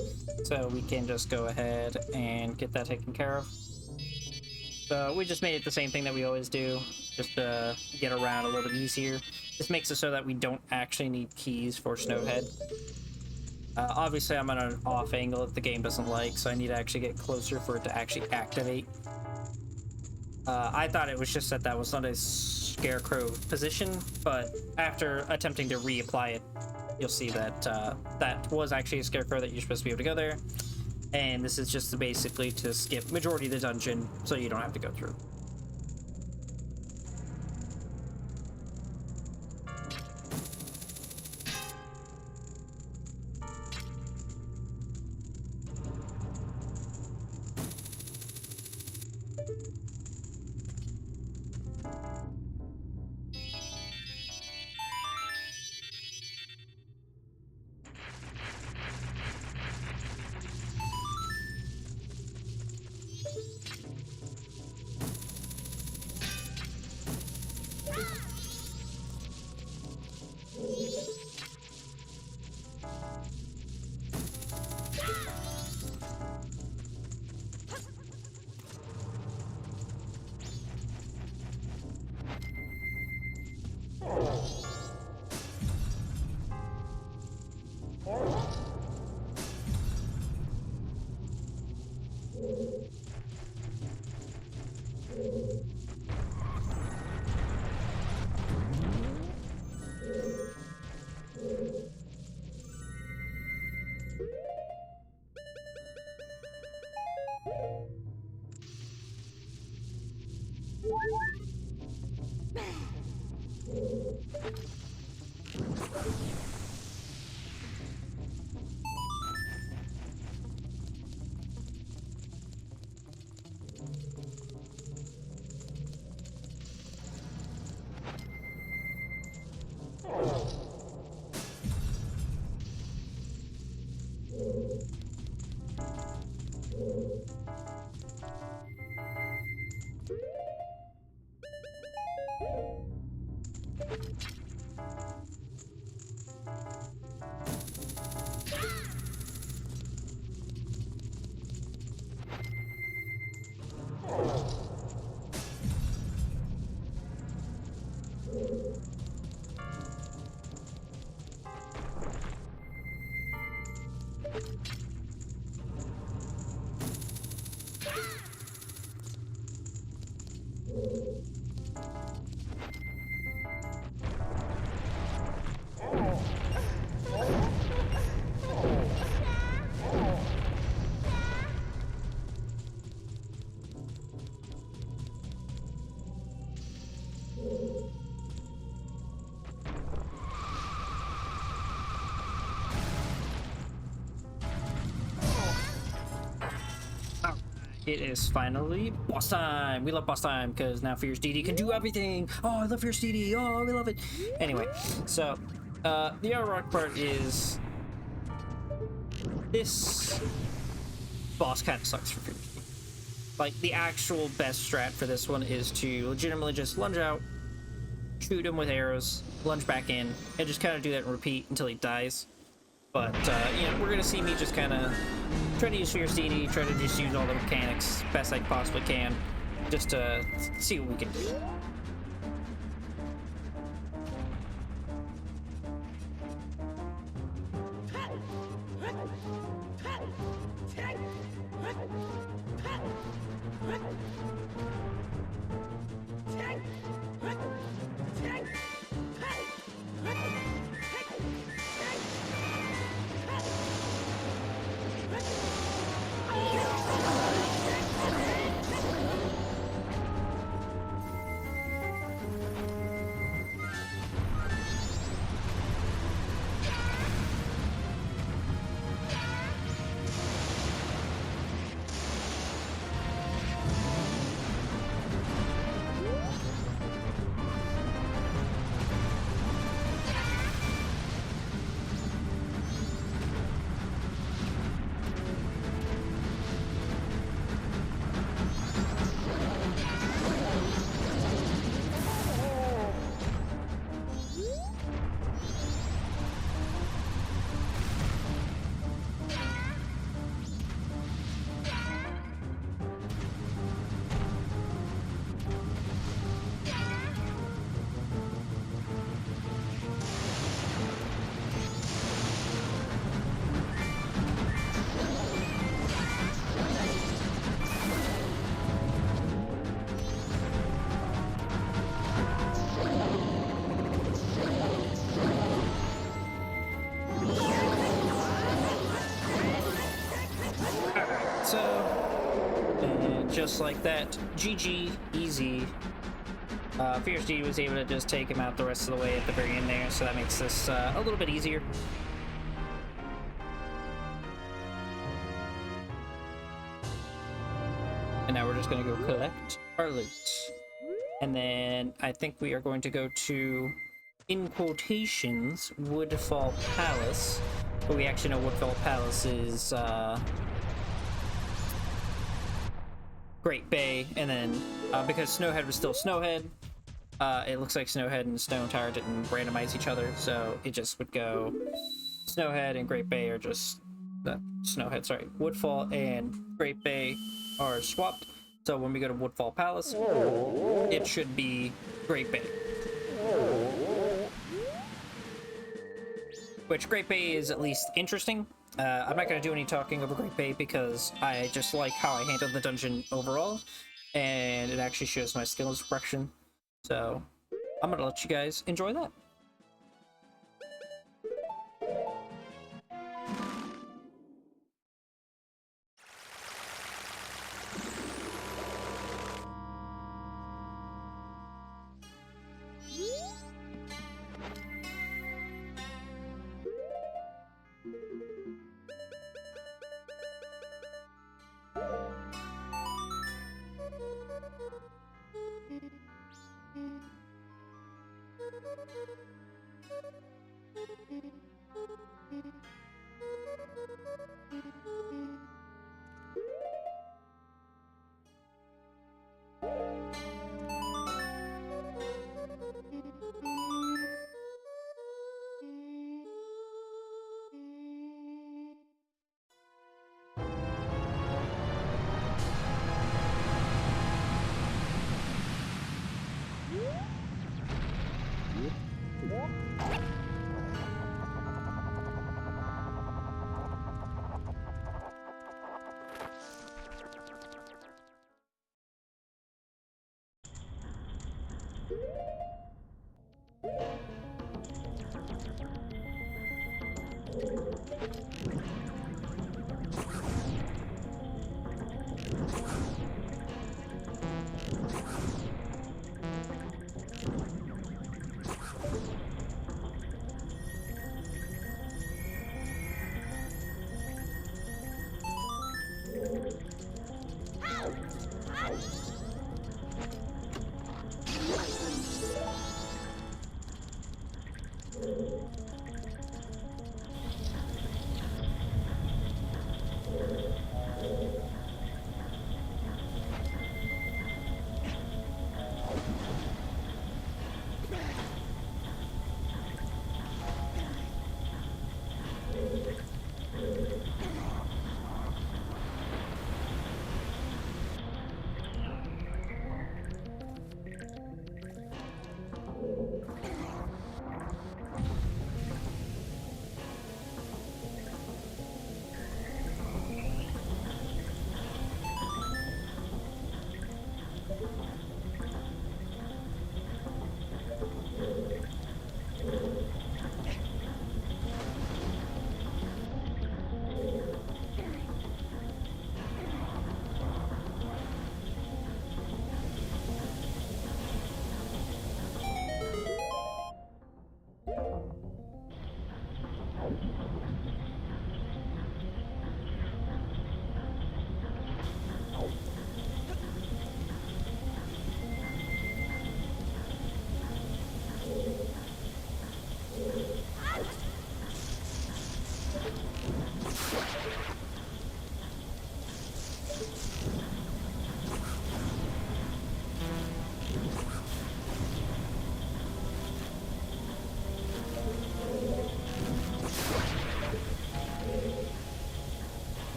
so we can just go ahead and get that taken care of. So we just made it the same thing that we always do, just to get around a little bit easier. This makes it so that we don't actually need keys for Snowhead. Obviously, I'm at an off angle that the game doesn't like, so I need to actually get closer for it to actually activate. I thought it was just that that was not a scarecrow position, but after attempting to reapply it, you'll see that that was actually a scarecrow that you're supposed to be able to go there. And this is just basically to skip majority of the dungeon so you don't have to go through. It is finally boss time. We love boss time because now Fierce DD can do everything. Oh, I love Fierce DD. Oh, we love it. Anyway, so the other rock part is this boss kind of sucks for Fierce DD. Like, the actual best strat for this one is to legitimately just lunge out, shoot him with arrows, lunge back in, and just kind of do that and repeat until he dies. But, you know, we're going to see me just kind of try to use Fierce DD, try to just use all the mechanics best I possibly can, just to see what we can do. so. And just like that, GG, easy. Fierce G was able to just take him out the rest of the way at the very end there, so that makes this a little bit easier. And now we're just going to go collect our loot. And then I think we are going to go to, in quotations, Woodfall Palace. But we actually know Woodfall Palace is Great Bay, and then because Snowhead was still Snowhead, it looks like Snowhead and Stone Tower didn't randomize each other, so it just would go Snowhead and Great Bay are just Snowhead, sorry. Woodfall and Great Bay are swapped, so when we go to Woodfall Palace, it should be Great Bay. Which Great Bay is at least interesting. I'm not going to do any talking over Great Bay because I just like how I handled the dungeon overall, and it actually shows my skills progression. So I'm going to let you guys enjoy that.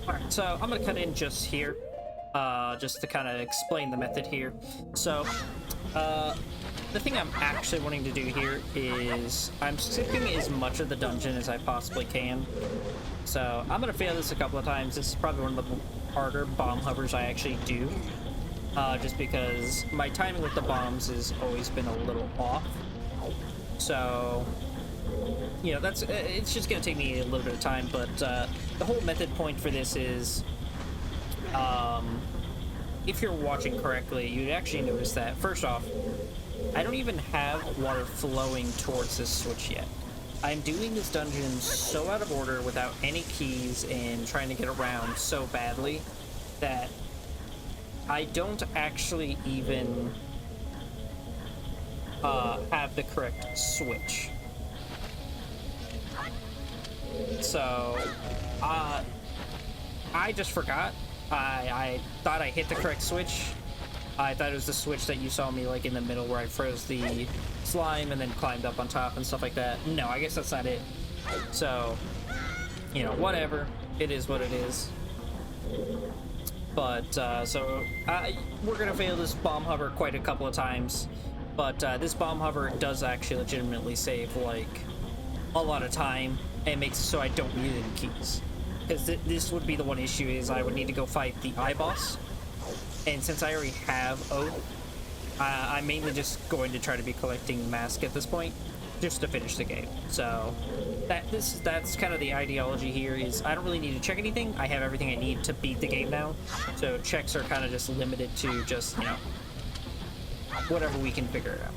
Alright, so I'm gonna cut in just here, just to kind of explain the method here. So, the thing I'm actually wanting to do here is I'm skipping as much of the dungeon as I possibly can. So I'm gonna fail this a couple of times. This is probably one of the harder bomb hovers I actually do, just because my timing with the bombs has always been a little off. So, you know, it's just gonna take me a little bit of time. But the whole method point for this is, if you're watching correctly, you'd actually notice that first off, I don't even have water flowing towards this switch yet. I'm doing this dungeon so out of order without any keys and trying to get around so badly that I don't actually even have the correct switch. So, I just forgot. I thought I hit the correct switch. I thought it was the switch that you saw me like in the middle where I froze the slime and then climbed up on top and stuff like that. No, I guess that's not it. So, you know, whatever. It is what it is. But, we're gonna fail this bomb hover quite a couple of times. But, this bomb hover does actually legitimately save, like, a lot of time and makes it so I don't need any keys. Because this would be the one issue is I would need to go fight the boss. And since I already have Oath, I'm mainly just going to try to be collecting Mask at this point, just to finish the game. So that's kind of the ideology here is I don't really need to check anything. I have everything I need to beat the game now. So checks are kind of just limited to just, you know, whatever we can figure it out.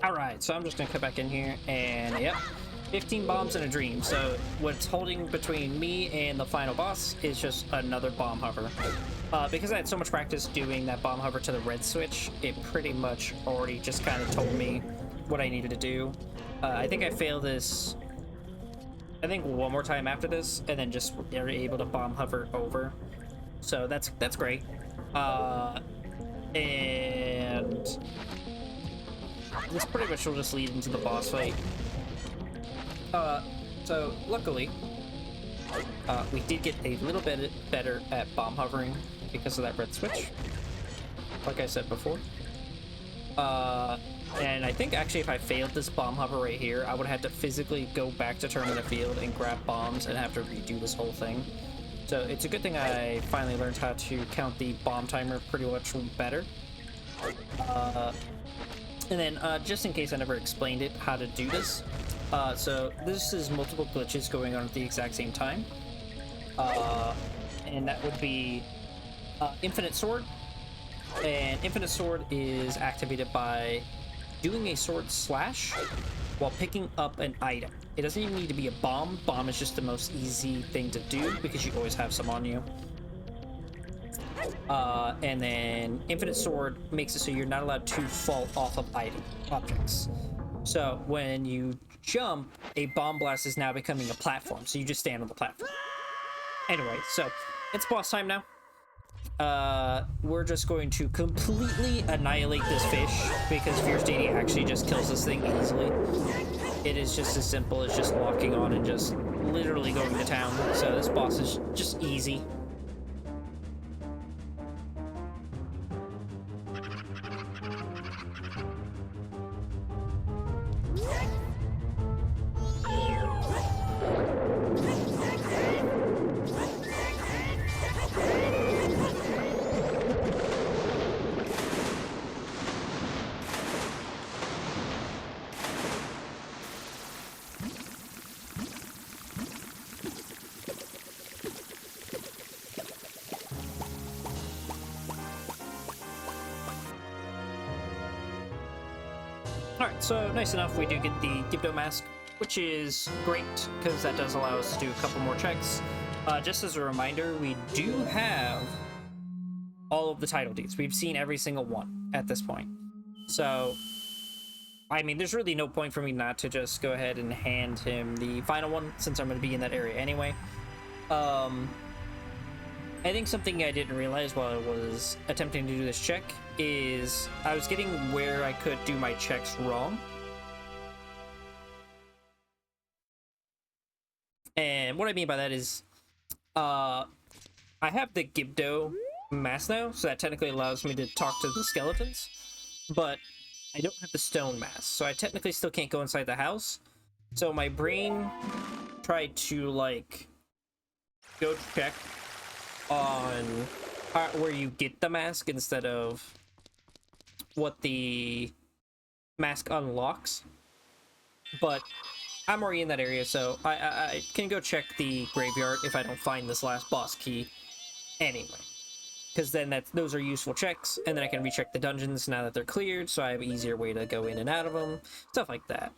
Alright, so I'm just gonna cut back in here, and yep, 15 bombs and a dream. So what's holding between me and the final boss is just another bomb hover. Because I had so much practice doing that bomb hover to the red switch, it pretty much already just kind of told me what I needed to do. I think I failed this, I think one more time after this, and then just were able to bomb hover over. So that's great. And this pretty much will just lead into the boss fight. So luckily, we did get a little bit better at bomb hovering because of that red switch, like I said before. And I think actually if I failed this bomb hover right here, I would have had to physically go back to Termina Field and grab bombs and have to redo this whole thing. So it's a good thing I finally learned how to count the bomb timer pretty much better. And then just in case I never explained it, how to do this. So this is multiple glitches going on at the exact same time. And that would be Infinite Sword. And Infinite Sword is activated by doing a sword slash while picking up an item. It doesn't even need to be a bomb. Bomb is just the most easy thing to do because you always have some on you. And then Infinite Sword makes it so you're not allowed to fall off of objects. So when you jump, a bomb blast is now becoming a platform, so you just stand on the platform. Anyway, so it's boss time now. We're just going to completely annihilate this fish because Fierce Deity actually just kills this thing easily. It is just as simple as just locking on and just literally going to town. So this boss is just easy. Alright, so nice enough, we do get the Gibdo mask, which is great, because that does allow us to do a couple more checks. Just as a reminder, we do have all of the title deeds. We've seen every single one at this point. So, I mean, there's really no point for me not to just go ahead and hand him the final one, since I'm going to be in that area anyway. I think something I didn't realize while I was attempting to do this check is I was getting where I could do my checks wrong. And what I mean by that is, I have the Gibdo mask now, so that technically allows me to talk to the skeletons, but I don't have the stone mask, so I technically still can't go inside the house. So my brain tried to, like, go check on where you get the mask instead of what the mask unlocks, but I'm already in that area, so I can go check the graveyard if I don't find this last boss key anyway, because then those are useful checks, and then I can recheck the dungeons now that they're cleared, so I have an easier way to go in and out of them, stuff like that.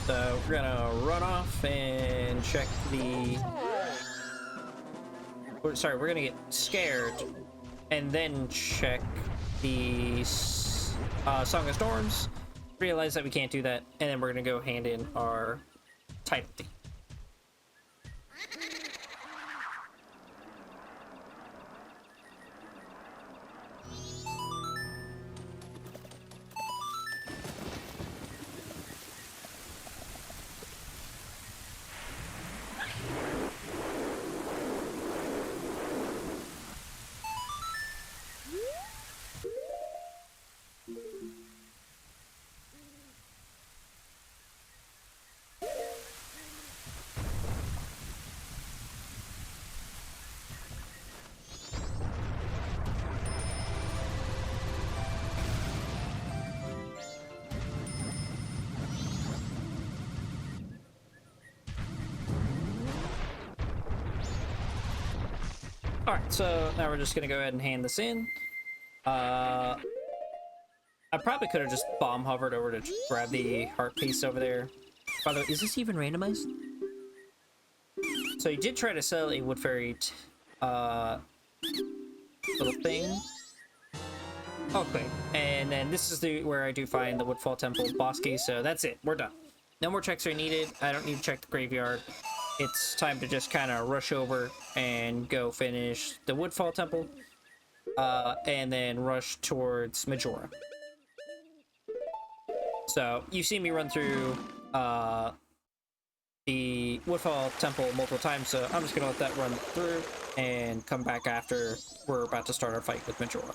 So we're gonna run off and check the... Sorry, we're gonna get scared and then check the Song of Storms, realize that we can't do that, and then we're gonna go hand in our title deed. Alright, so now we're just gonna go ahead and hand this in. I probably could have just bomb hovered over to grab the heart piece over there. By the way, is this even randomized? So you did try to sell a wood fairy little thing. Okay, and then this is where I do find the Woodfall Temple boss key, so that's it. We're done. No more checks are needed. I don't need to check the graveyard. It's time to just kind of rush over and go finish the Woodfall Temple, and then rush towards Majora. So you see me run through the Woodfall Temple multiple times, so I'm just gonna let that run through and come back after we're about to start our fight with Majora.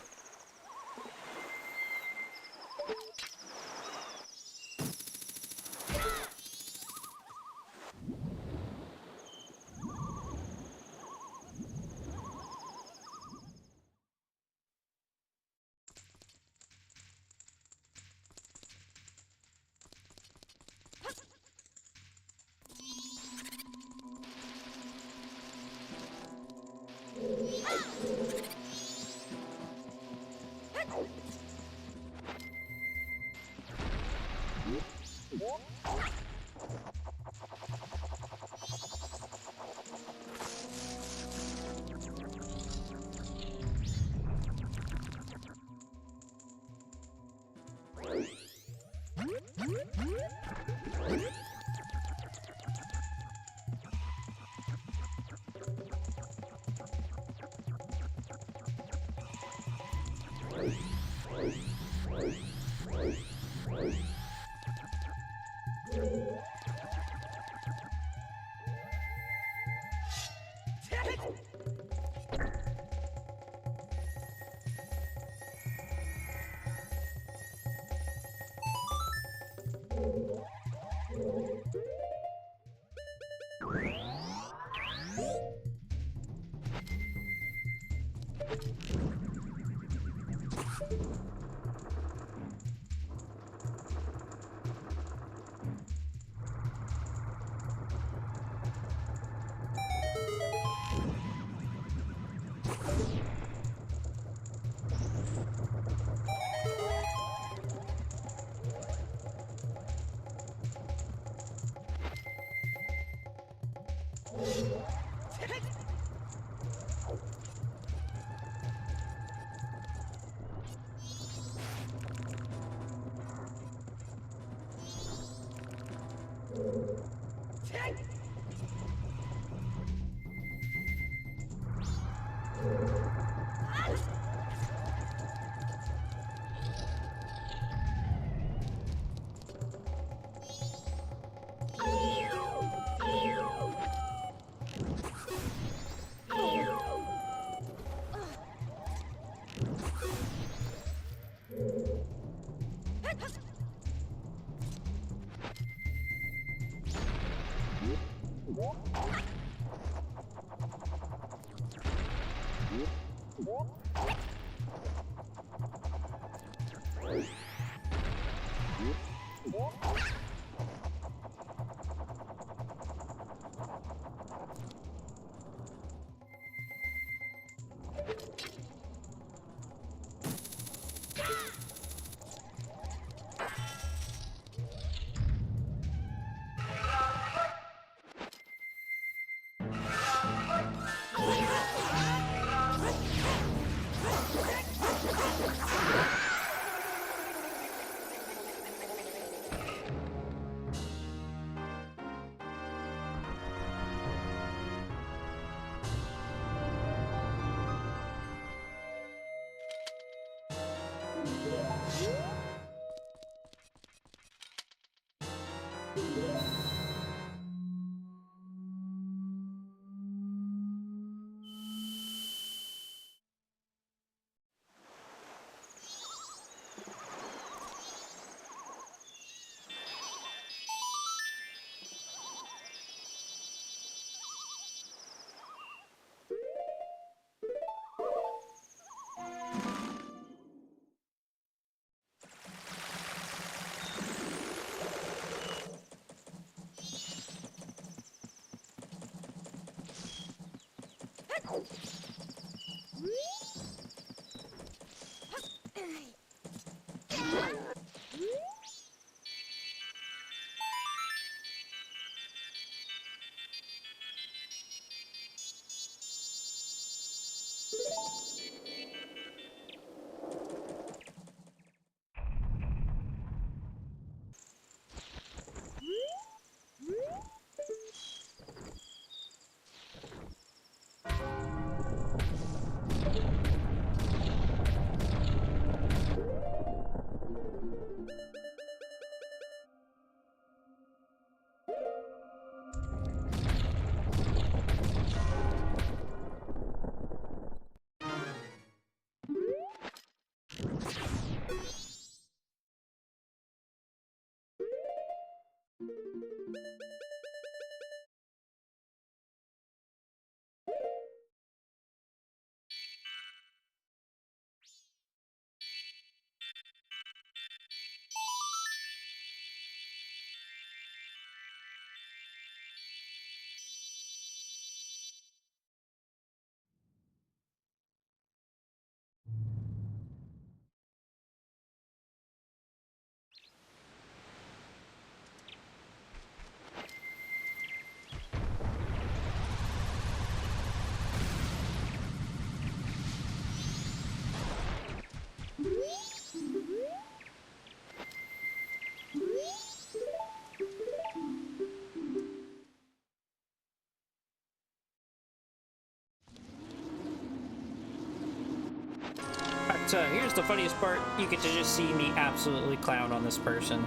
So here's the funniest part. You get to just see me absolutely clown on this person.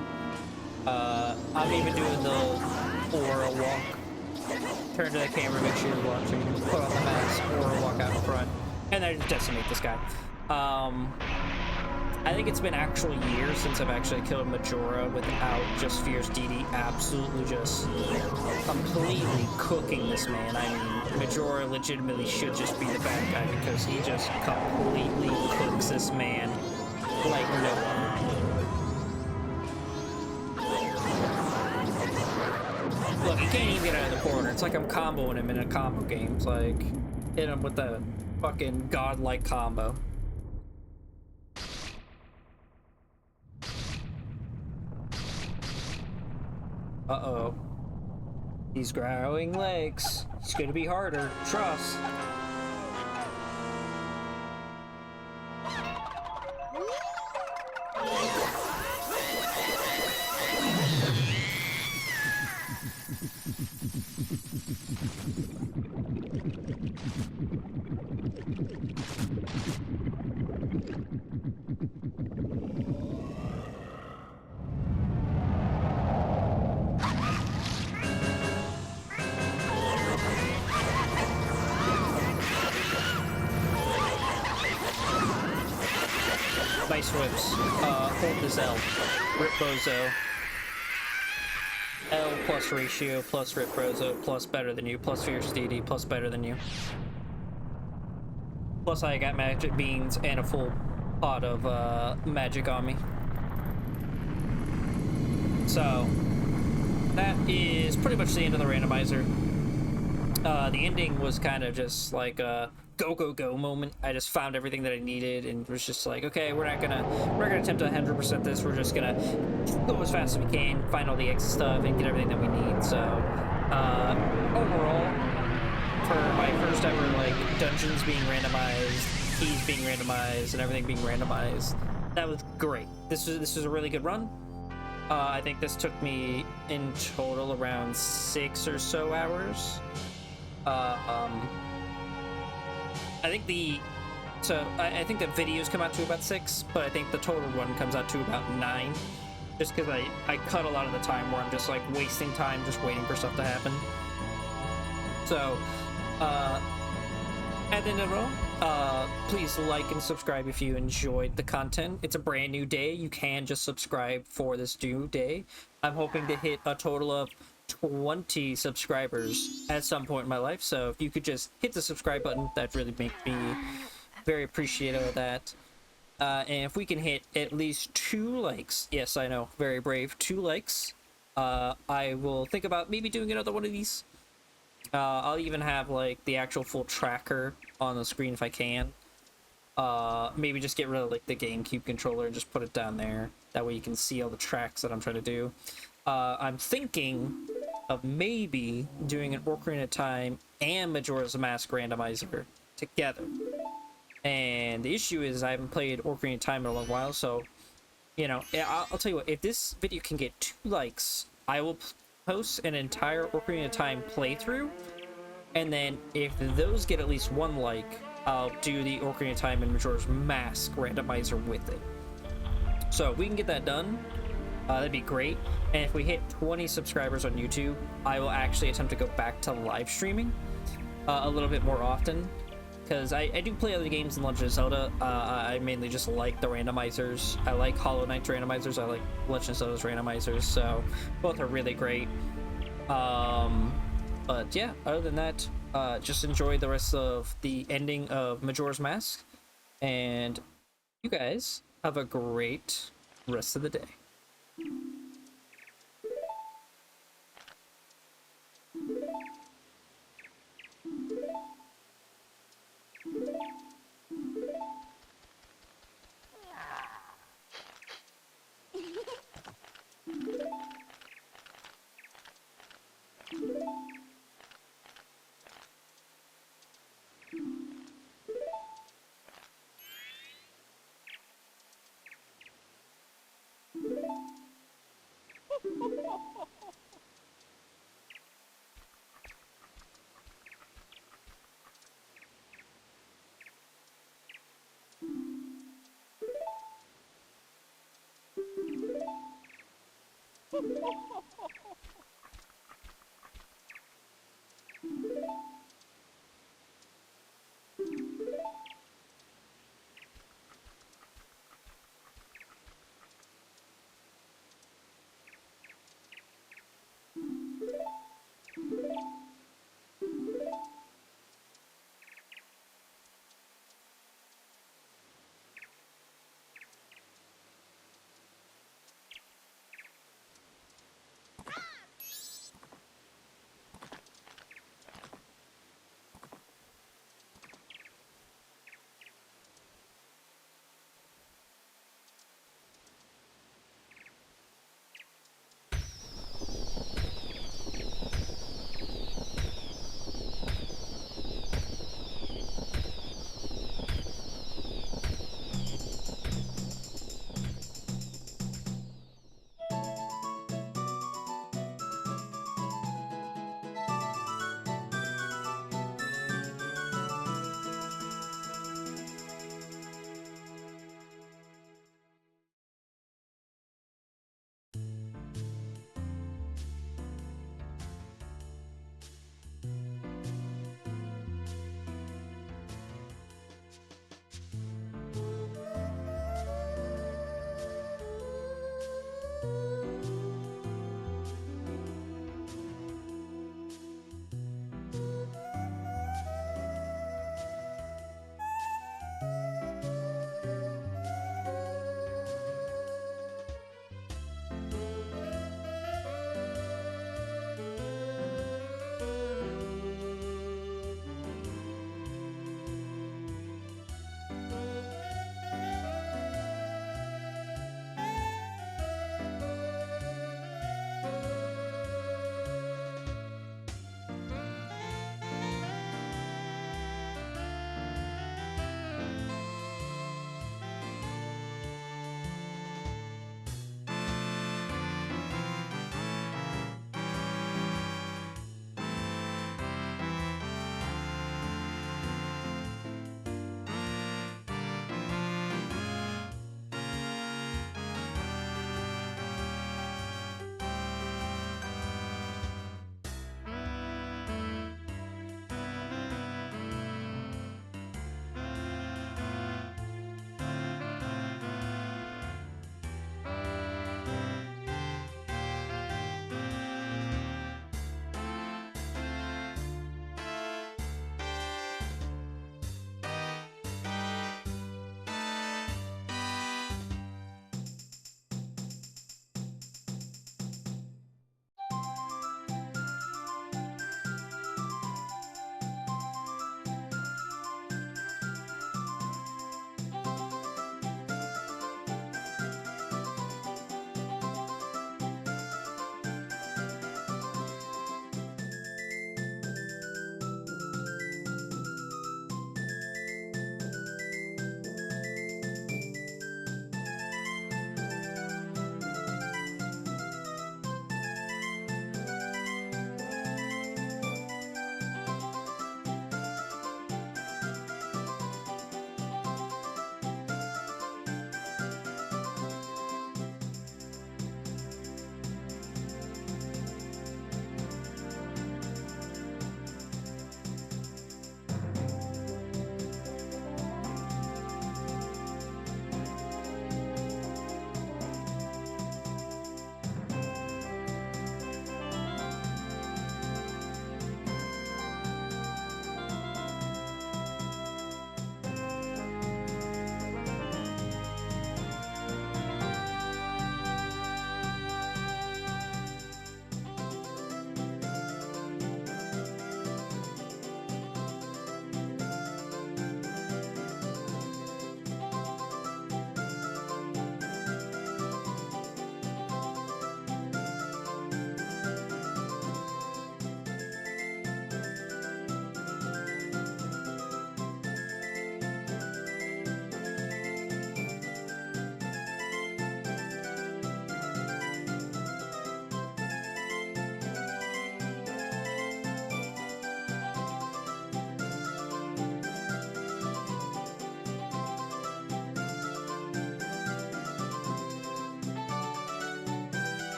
I'm even doing the aura walk. Turn to the camera, make sure you're watching. Put on the mask, aura walk out in front. And then just decimate this guy. I think it's been actual years since I've actually killed Majora without just Fierce DD absolutely just completely cooking this man. I mean, Majora legitimately should just be the bad guy because he just completely cooks this man like no one. Look, he can't even get out of the corner. It's like I'm comboing him in a combo game. It's like, hit him with a fucking godlike combo. Uh-oh. He's growing legs. It's gonna be harder. Trust. Nice whips. Hold this L. Rip Bozo. L plus ratio plus Rip Bozo plus better than you plus Fierce DD plus better than you. Plus I got magic beans and a full pot of magic on me. So that is pretty much the end of the randomizer. The ending was kind of just like a go moment. I just found everything that I needed and was just like, okay, we're not gonna attempt to 100% this. We're just gonna go as fast as we can, find all the extra stuff, and get everything that we need. So overall, for my first ever like dungeons being randomized, keys being randomized, and everything being randomized, that was great. This was a really good run. I think this took me in total around 6 or so hours. I think I think the videos come out to about 6, but I think the total run comes out to about 9. Just because I cut a lot of the time where I'm just like wasting time just waiting for stuff to happen. So, at the end of the row, please like and subscribe if you enjoyed the content. It's a brand new day. You can just subscribe for this new day. I'm hoping to hit a total of 20 subscribers at some point in my life, so if you could just hit the subscribe button, that'd really make me very appreciative of that. And if we can hit at least 2 likes, yes, I know, very brave, 2 likes, I will think about maybe doing another one of these. I'll even have like the actual full tracker on the screen if I can. Maybe just get rid of like the GameCube controller and just put it down there. That way you can see all the tracks that I'm trying to do. I'm thinking of maybe doing an Ocarina of Time and Majora's Mask randomizer together. And the issue is I haven't played Ocarina of Time in a long while, so you know, I'll tell you what, if this video can get 2 likes, I will post an entire Ocarina of Time playthrough, and then if those get at least 1 like, I'll do the Ocarina of Time and Majora's Mask randomizer with it. So if we can get that done, that'd be great. And if we hit 20 subscribers on YouTube, I will actually attempt to go back to live streaming a little bit more often. Because I do play other games in Legend of Zelda. I mainly just like the randomizers. I like Hollow Knight's randomizers. I like Legend of Zelda's randomizers. So both are really great. But yeah, other than that, just enjoy the rest of the ending of Majora's Mask. And you guys have a great rest of the day.